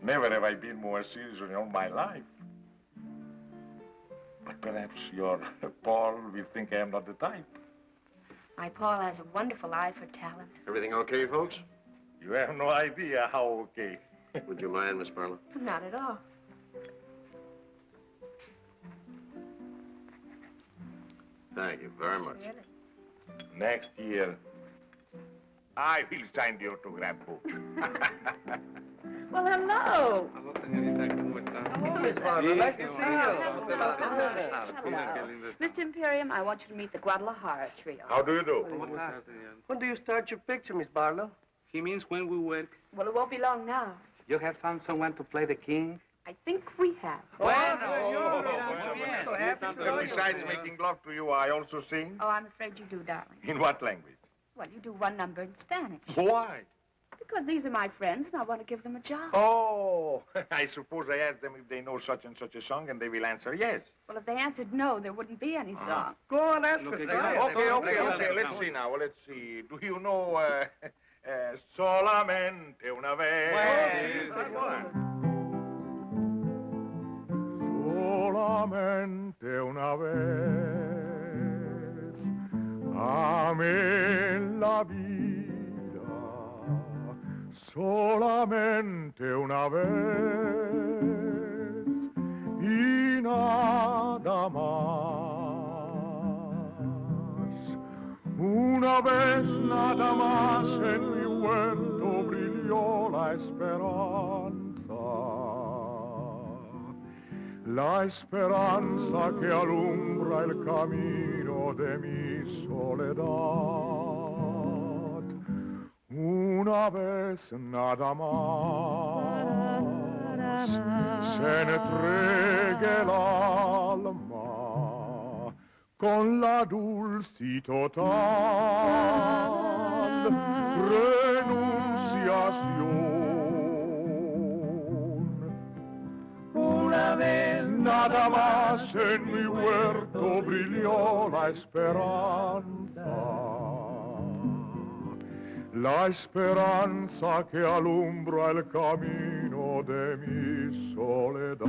Never have I been more serious in all my life. But perhaps your Paul will think I am not the type. My Paul has a wonderful eye for talent. Everything okay, folks? You have no idea how okay. Would you mind, Miss Barlow? Not at all. Thank you very much. Really? Next year, I will sign the autograph book. Well, hello. Hello, señorita, ¿cómo está? Oh, Miss Barlow, nice to see you. Hello. Mr. Imperium, I want you to meet the Guadalajara trio. How do you do? ¿Cómo está, señor? When do you start your picture, Miss Barlow? He means when we work. Well, it won't be long now. You have found someone to play the king? I think we have. Besides making love to you, I also sing. Oh, I'm afraid you do, darling. In what language? Well, you do one number in Spanish. Why? Because these are my friends, and I want to give them a job. Oh, I suppose I asked them if they know such and such a song, and they will answer yes. Well, if they answered no, there wouldn't be any song. Go on, ask us. Okay. Let's see now. Let's see. Do you know Solamente una vez? Solamente una vez amé la vida, solamente una vez y nada más. Una vez nada más en mi huerto brilló la esperanza. la esperanza que alumbra el camino de mi soledad. Una vez nada más se entregue el alma con la dulce total renunciación. Una vez nada más en mi huerto brilló la esperanza que alumbra el camino de mi soledad.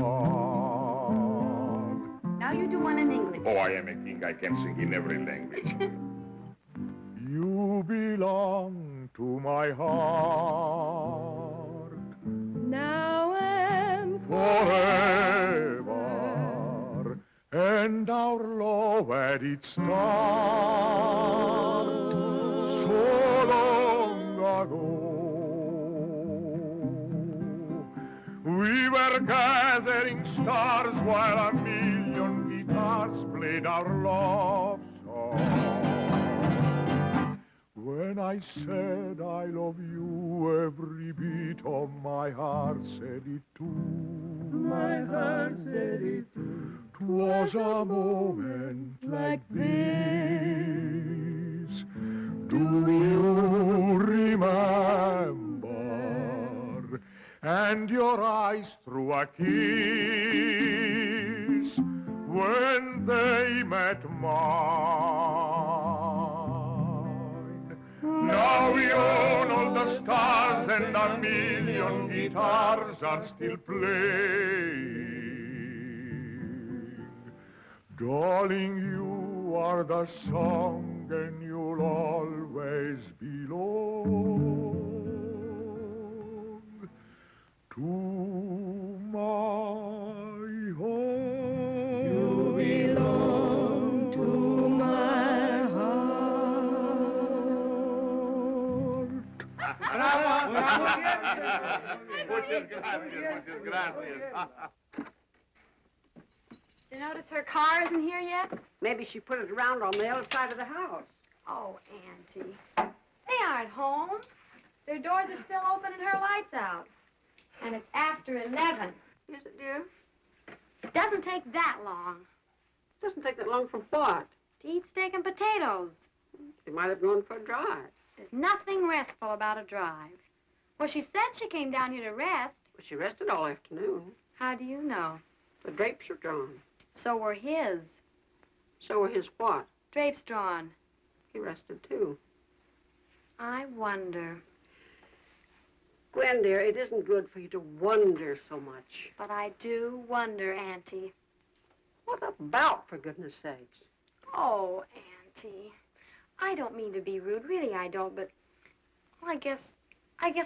Now you do one in English. Oh, I am a king. I can sing in every language. You belong to my heart now and forever, and our love at its start so long ago. We were gathering stars while a million guitars played our love song. When I said I love you, every beat of my heart said it too. My heart said it too. 'Twas a moment like this. Do you remember? And your eyes threw a kiss when they met mine. Now we own all the stars and a million guitars are still playing. Darling, you are the song and you'll always belong to my heart. You belong to my heart. Muchas gracias. Did you notice her car isn't here yet? Maybe she put it around on the other side of the house. Oh, Auntie. They aren't home. Their doors are still open and her light's out. And it's after 11. Is it, dear? It doesn't take that long. Doesn't take that long for what? To eat steak and potatoes. They might have gone for a drive. There's nothing restful about a drive. Well, she said she came down here to rest. Well, she rested all afternoon. How do you know? The drapes are drawn. So were his. So were his what? Drapes drawn. He rested, too. I wonder. Gwen, dear, it isn't good for you to wonder so much. But I do wonder, Auntie. What about, for goodness sakes? Oh, Auntie. I don't mean to be rude. Really, I don't, but well, I guess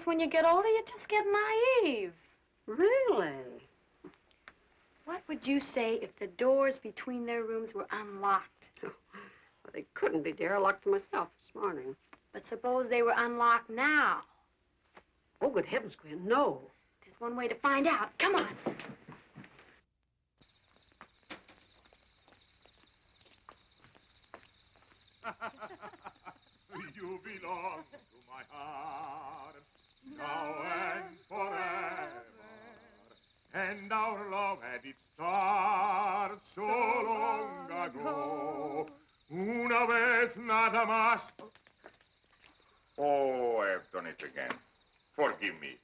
when you get older, you just get naive. Really? What would you say if the doors between their rooms were unlocked? Well, they couldn't be, dear. I locked them myself this morning. But suppose they were unlocked now. Oh, good heavens, Gwen, no. There's one way to find out. Come on. You belong to my heart, now and forever. And our love had its start so long ago. Una vez nada más. Oh, I've done it again. Forgive me.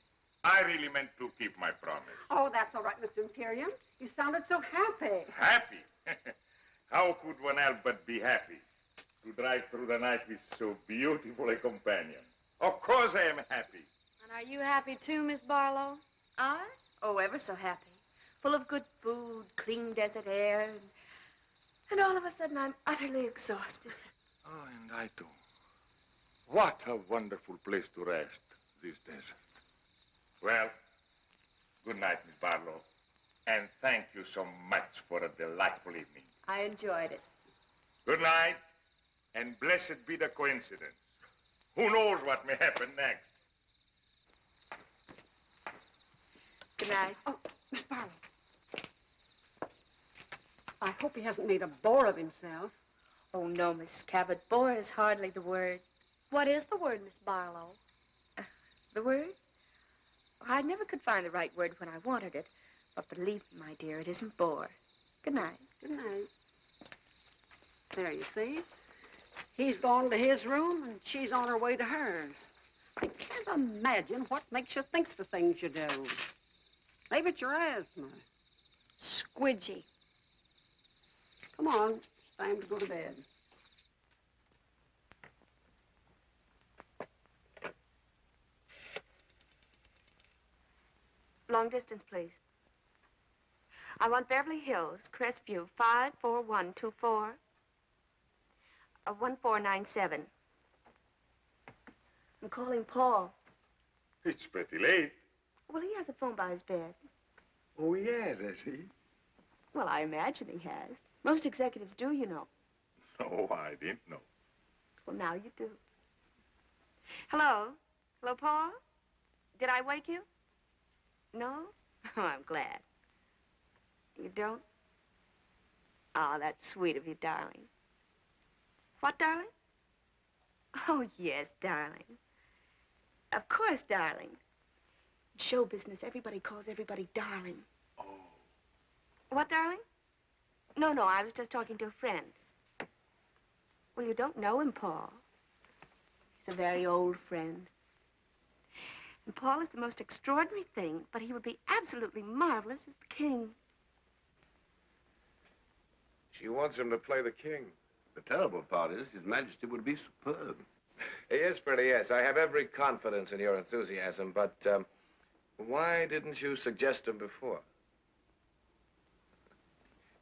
I really meant to keep my promise. Oh, that's all right, Mr. Imperium. You sounded so happy. Happy? How could one help but be happy? To drive through the night with so beautiful a companion. Of course I am happy. And are you happy too, Miss Barlow? I? Oh, ever so happy. Full of good food, clean desert air, and all of a sudden I'm utterly exhausted. Oh, and I too. What a wonderful place to rest, this desert. Well, good night, Miss Barlow. And thank you so much for a delightful evening. I enjoyed it. Good night, and blessed be the coincidence. Who knows what may happen next? Good night. Oh, Miss Barlow. I hope he hasn't made a bore of himself. Oh, no, Mrs. Cabot. Bore is hardly the word. What is the word, Miss Barlow? The word? I never could find the right word when I wanted it. But believe me, my dear, it isn't bore. Good night. Good night. There, you see. He's gone to his room, and she's on her way to hers. I can't imagine what makes you think the things you do. Maybe it's your asthma. Squidgy. Come on, it's time to go to bed. Long distance, please. I want Beverly Hills, Crestview, 54124. 1497. I'm calling Paul. It's pretty late. Well, he has a phone by his bed. Oh, yes, has he? Well, I imagine he has. Most executives do, you know. No, I didn't know. Well, now you do. Hello? Hello, Paul? Did I wake you? No? Oh, I'm glad. You don't? Oh, that's sweet of you, darling. What, darling? Oh, yes, darling. Of course, darling. In show business, everybody calls everybody darling. Oh. What, darling? No, I was just talking to a friend. Well, you don't know him, Paul. He's a very old friend. And Paul is the most extraordinary thing, but he would be absolutely marvelous as the king. She wants him to play the king. The terrible part is His Majesty would be superb. Yes, Freddie, yes. I have every confidence in your enthusiasm, but why didn't you suggest him before?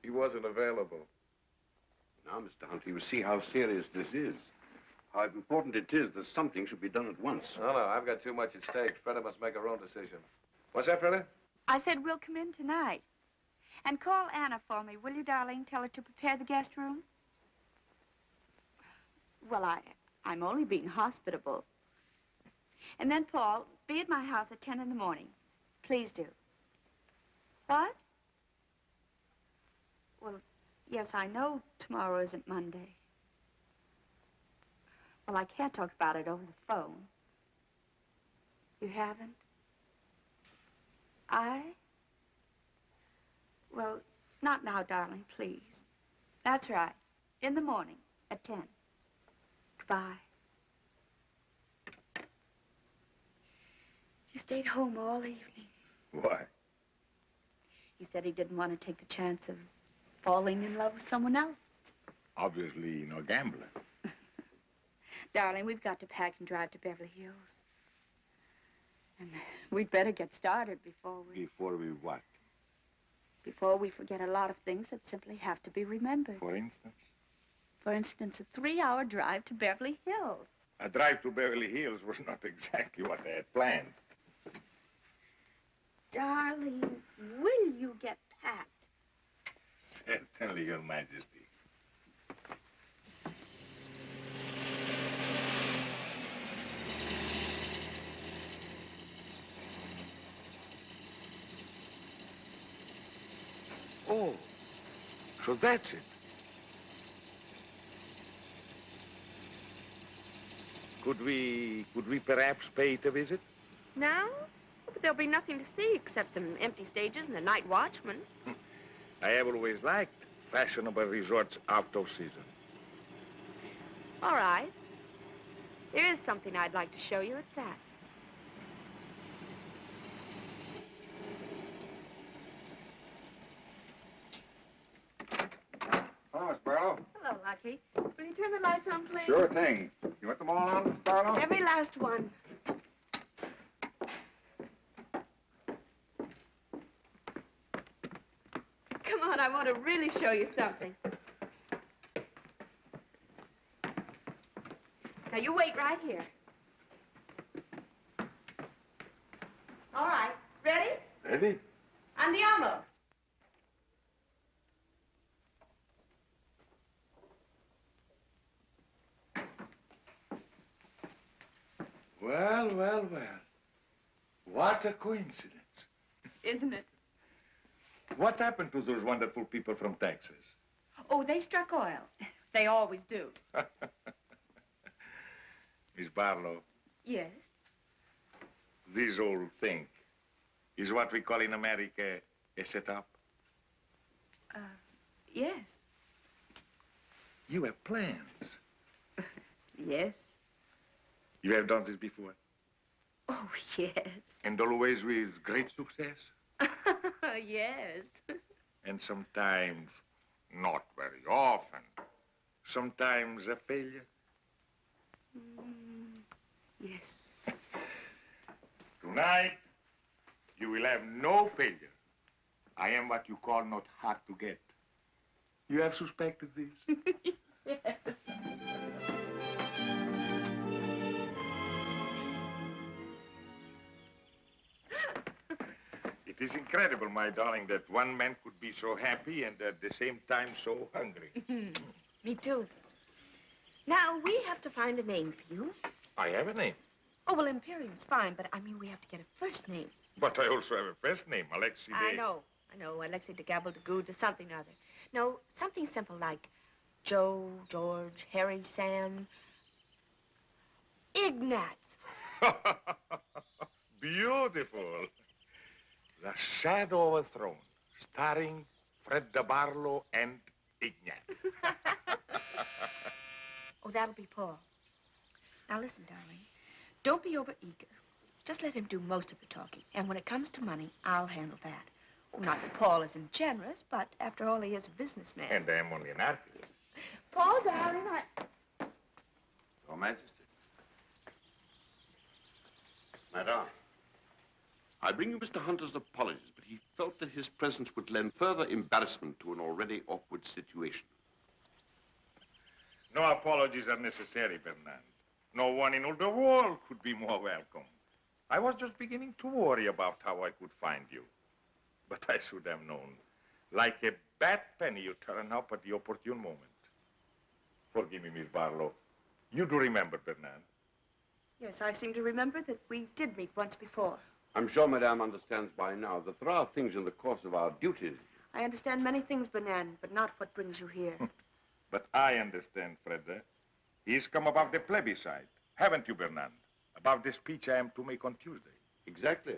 He wasn't available. Now, Mr. Huntley, you see how serious this is. How important it is that something should be done at once. No, I've got too much at stake. Freda must make her own decision. What's that, Freda? I said we'll come in tonight. And call Anna for me, will you, darling? Tell her to prepare the guest room. Well, I'm only being hospitable. And then, Paul, be at my house at 10 in the morning. Please do. What? Well, yes, I know tomorrow isn't Monday. Well, I can't talk about it over the phone. You haven't? Well, not now, darling, please. That's right. In the morning at 10. Goodbye. You stayed home all evening. Why? He said he didn't want to take the chance of falling in love with someone else. Obviously, no gambler. Darling, we've got to pack and drive to Beverly Hills. And we'd better get started before we what? Before we forget a lot of things that simply have to be remembered. For instance? For instance, a 3-hour drive to Beverly Hills. A drive to Beverly Hills was not exactly what I had planned. Darling, will you get packed? Certainly, Your Majesty. Oh, so that's it. Could we perhaps pay it a visit? Now? But there'll be nothing to see except some empty stages and a night watchman. I have always liked fashionable resorts out of season. All right. There is something I'd like to show you at that. Hello, Miss Barlow. Hello, Lucky. Will you turn the lights on, please? Sure thing. You want them all on, Miss Barlow? Every last one. Come on, I want to really show you something. Now, you wait right here. All right. Ready? Ready? Andiamo. Well. What a coincidence. Isn't it? What happened to those wonderful people from Texas? Oh, they struck oil. They always do. Miss Barlow, Yes. this whole thing is what we call in America a setup. Yes. You have plans. Yes. You have done this before? Oh, yes. And always with great success? Yes. And sometimes not very often. Sometimes a failure. Yes. Tonight, you will have no failure. I am what you call not hard to get. You have suspected this? Yes. It is incredible, my darling, that one man could be so happy and at the same time so hungry. Me too. Now, we have to find a name for you. I have a name. Oh, well, Imperium's fine, but I mean, we have to get a first name. But I also have a first name, Alexei. I know, Alexei de Gabble de Good, or something or other. No, something simple like Joe, George, Harry, Sam, Ignatz. Beautiful. The Shadow of a Throne, starring Fred de Barlow and Ignatz. Oh, that'll be Paul. Now, listen, darling. Don't be overeager. Just let him do most of the talking. And when it comes to money, I'll handle that. Oh, not that Paul isn't generous, but after all, he is a businessman. And I am only an artist. Paul, darling, Your Majesty. Madame, I bring you Mr. Hunter's apologies, but he felt that his presence would lend further embarrassment to an already awkward situation. No apologies are necessary, Bernard. No one in all the world could be more welcome. I was just beginning to worry about how I could find you. But I should have known. Like a bad penny, you turn up at the opportune moment. Forgive me, Miss Barlow. You do remember, Bernard? Yes, I seem to remember that we did meet once before. I'm sure Madame understands by now that there are things in the course of our duties. I understand many things, Bernard, but not what brings you here. But I understand, Freda. He's come above the plebiscite. Haven't you, Bernard? About the speech I am to make on Tuesday. Exactly.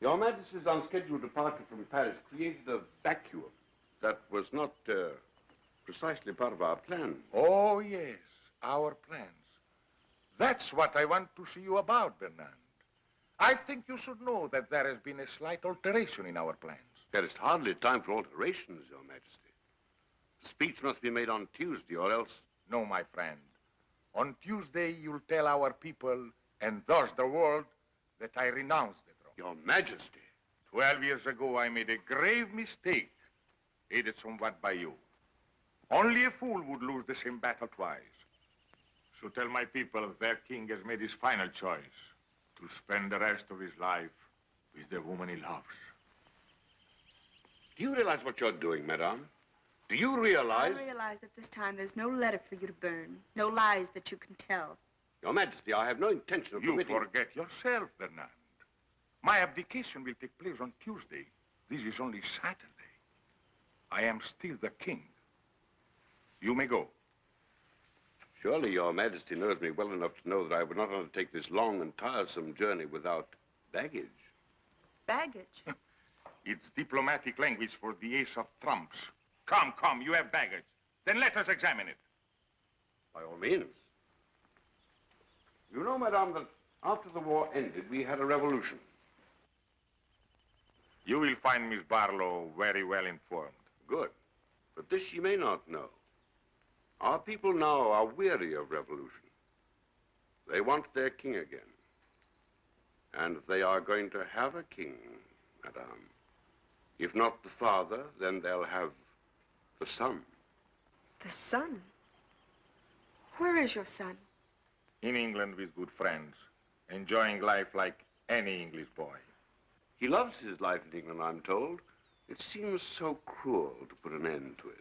Your Majesty's unscheduled departure from Paris created a vacuum that was not precisely part of our plan. Oh, yes, our plans. That's what I want to see you about, Bernard. I think you should know that there has been a slight alteration in our plans. There is hardly time for alterations, Your Majesty. The speech must be made on Tuesday, or else... No, my friend. On Tuesday, you'll tell our people, and thus the world, that I renounce the throne. Your Majesty. 12 years ago, I made a grave mistake, aided somewhat by you. Only a fool would lose the same battle twice. So tell my people their king has made his final choice to spend the rest of his life with the woman he loves. Do you realize what you're doing, Madame? Do you realize... I realize that this time there's no letter for you to burn, no lies that you can tell. Your Majesty, I have no intention of You permitting... forget yourself, Bernard. My abdication will take place on Tuesday. This is only Saturday. I am still the king. You may go. Surely Your Majesty knows me well enough to know that I would not undertake this long and tiresome journey without baggage. Baggage? It's diplomatic language for the ace of trumps. Come, come, you have baggage. Then let us examine it. By all means. You know, Madame, that after the war ended, we had a revolution. You will find Miss Barlow very well informed. Good. But this she may not know. Our people now are weary of revolution. They want their king again. And they are going to have a king, Madame. If not the father, then they'll have the son. The son? Where is your son? In England with good friends, enjoying life like any English boy. He loves his life in England, I'm told. It seems so cruel to put an end to it.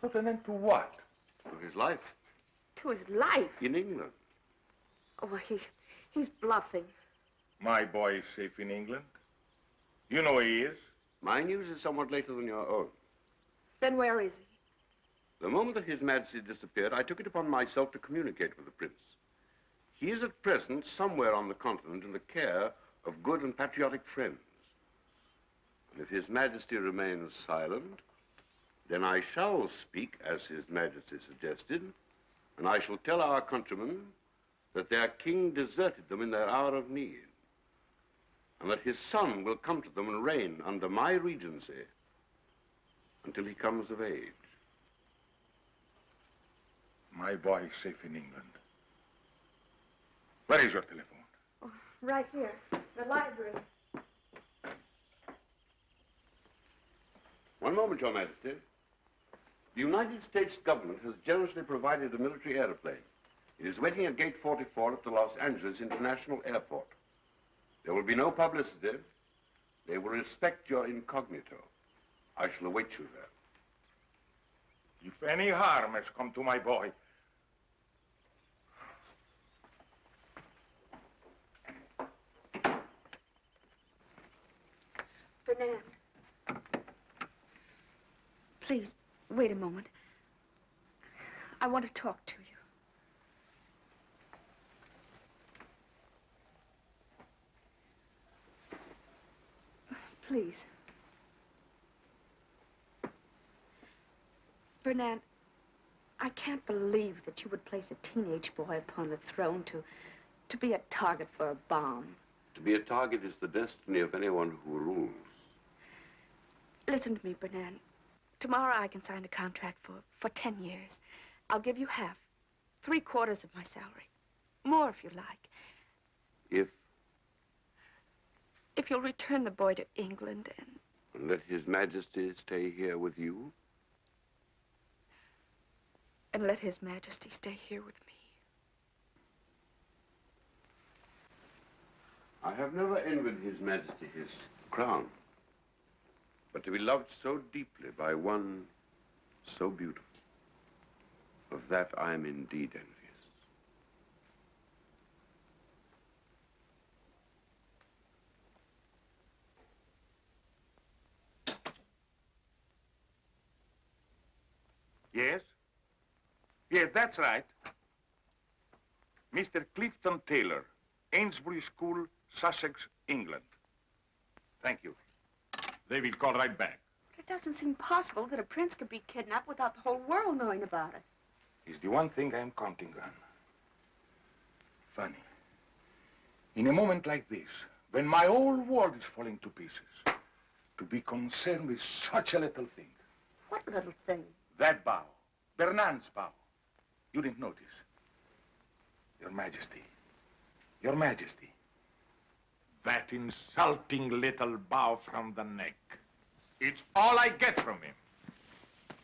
Put an end to what? To his life. To his life? In England. Oh, well, he's bluffing. My boy is safe in England. You know where he is? My news is somewhat later than your own. Then where is he? The moment that His Majesty disappeared, I took it upon myself to communicate with the Prince. He is at present somewhere on the continent in the care of good and patriotic friends. And if His Majesty remains silent, then I shall speak as His Majesty suggested, and I shall tell our countrymen that their king deserted them in their hour of need, and that his son will come to them and reign under my regency until he comes of age. My boy is safe in England. Where is your telephone? Oh, right here, the library. One moment, Your Majesty. The United States government has generously provided a military airplane. It is waiting at Gate 44 at the Los Angeles International Airport. There will be no publicity. They will respect your incognito. I shall await you there. If any harm has come to my boy, Fernand. Please, wait a moment. I want to talk to you. Please. Fernand, I can't believe that you would place a teenage boy upon the throne to be a target for a bomb. To be a target is the destiny of anyone who rules. Listen to me, Fernand. Tomorrow I can sign a contract for 10 years. I'll give you half, 3/4 of my salary. More if you like. If you'll return the boy to England And let His Majesty stay here with you? and let His Majesty stay here with me. I have never envied His Majesty his crown. But to be loved so deeply by one so beautiful, of that I am indeed envious. yes? Yes, that's right. Mr. Clifton Taylor, Ainsbury School, Sussex, England. Thank you. They will call right back. But it doesn't seem possible that a prince could be kidnapped without the whole world knowing about it. It's the one thing I'm counting on. Funny. In a moment like this, when my whole world is falling to pieces, to be concerned with such a little thing. What little thing? That bow. Bernard's bow. You didn't notice. Your Majesty. Your Majesty. That insulting little bow from the neck. It's all I get from him.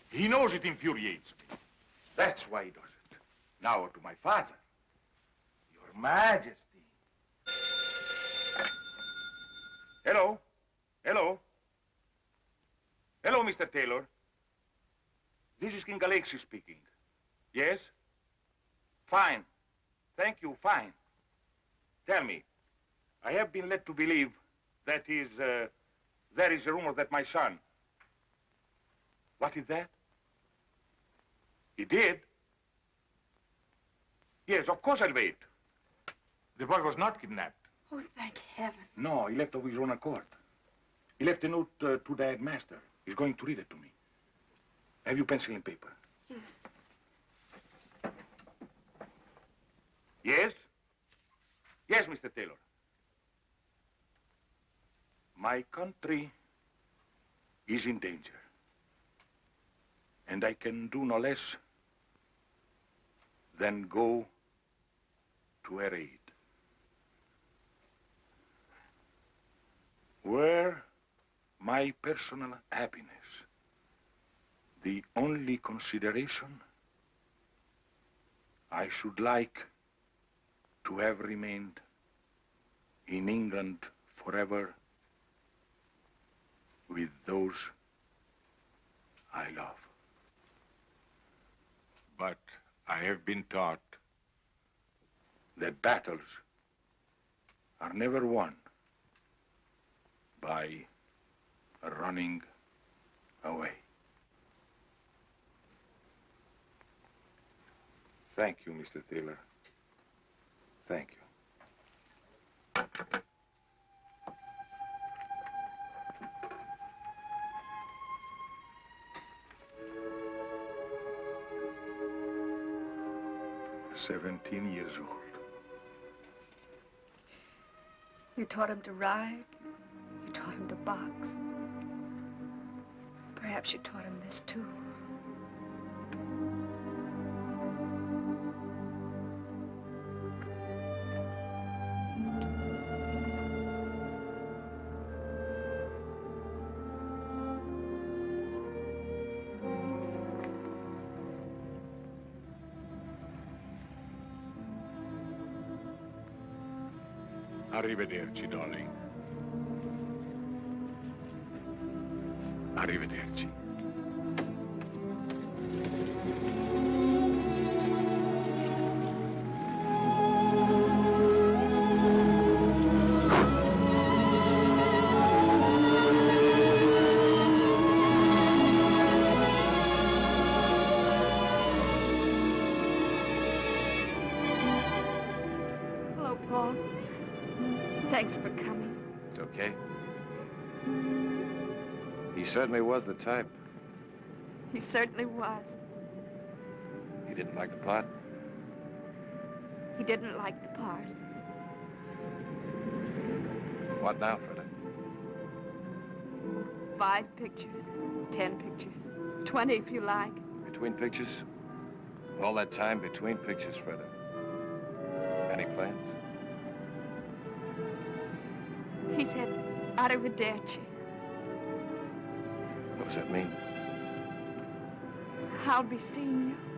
He knows it infuriates me. That's why he does it. Now to my father. Your Majesty. Hello? Hello? Hello, Mr. Taylor. This is King Alexis speaking. Yes? Fine. Thank you, fine. Tell me, I have been led to believe that there is a rumor that my son... What is that? He did? Yes, of course I'll wait. The boy was not kidnapped. Oh, thank heaven. No, he left of his own accord. He left a note to the headmaster. He's going to read it to me. Have you pencil and paper? Yes. Yes? Yes, Mr. Taylor. My country is in danger. And I can do no less than go to her aid. Were my personal happiness the only consideration, I should like to have remained in England forever with those I love. But I have been taught that battles are never won by running away. Thank you, Mr. Taylor. Thank you. 17 years old. You taught him to ride. You taught him to box. Perhaps you taught him this, too. Arrivederci, darling. Arrivederci. Hello, Paul. Thanks for coming. It's okay. He certainly was the type. He certainly was. He didn't like the part. He didn't like the part. What now, Freda? 5 pictures, 10 pictures, 20 if you like. Between pictures? All that time between pictures, Freda. Any plans? He said, arrivederci. What does that mean? I'll be seeing you.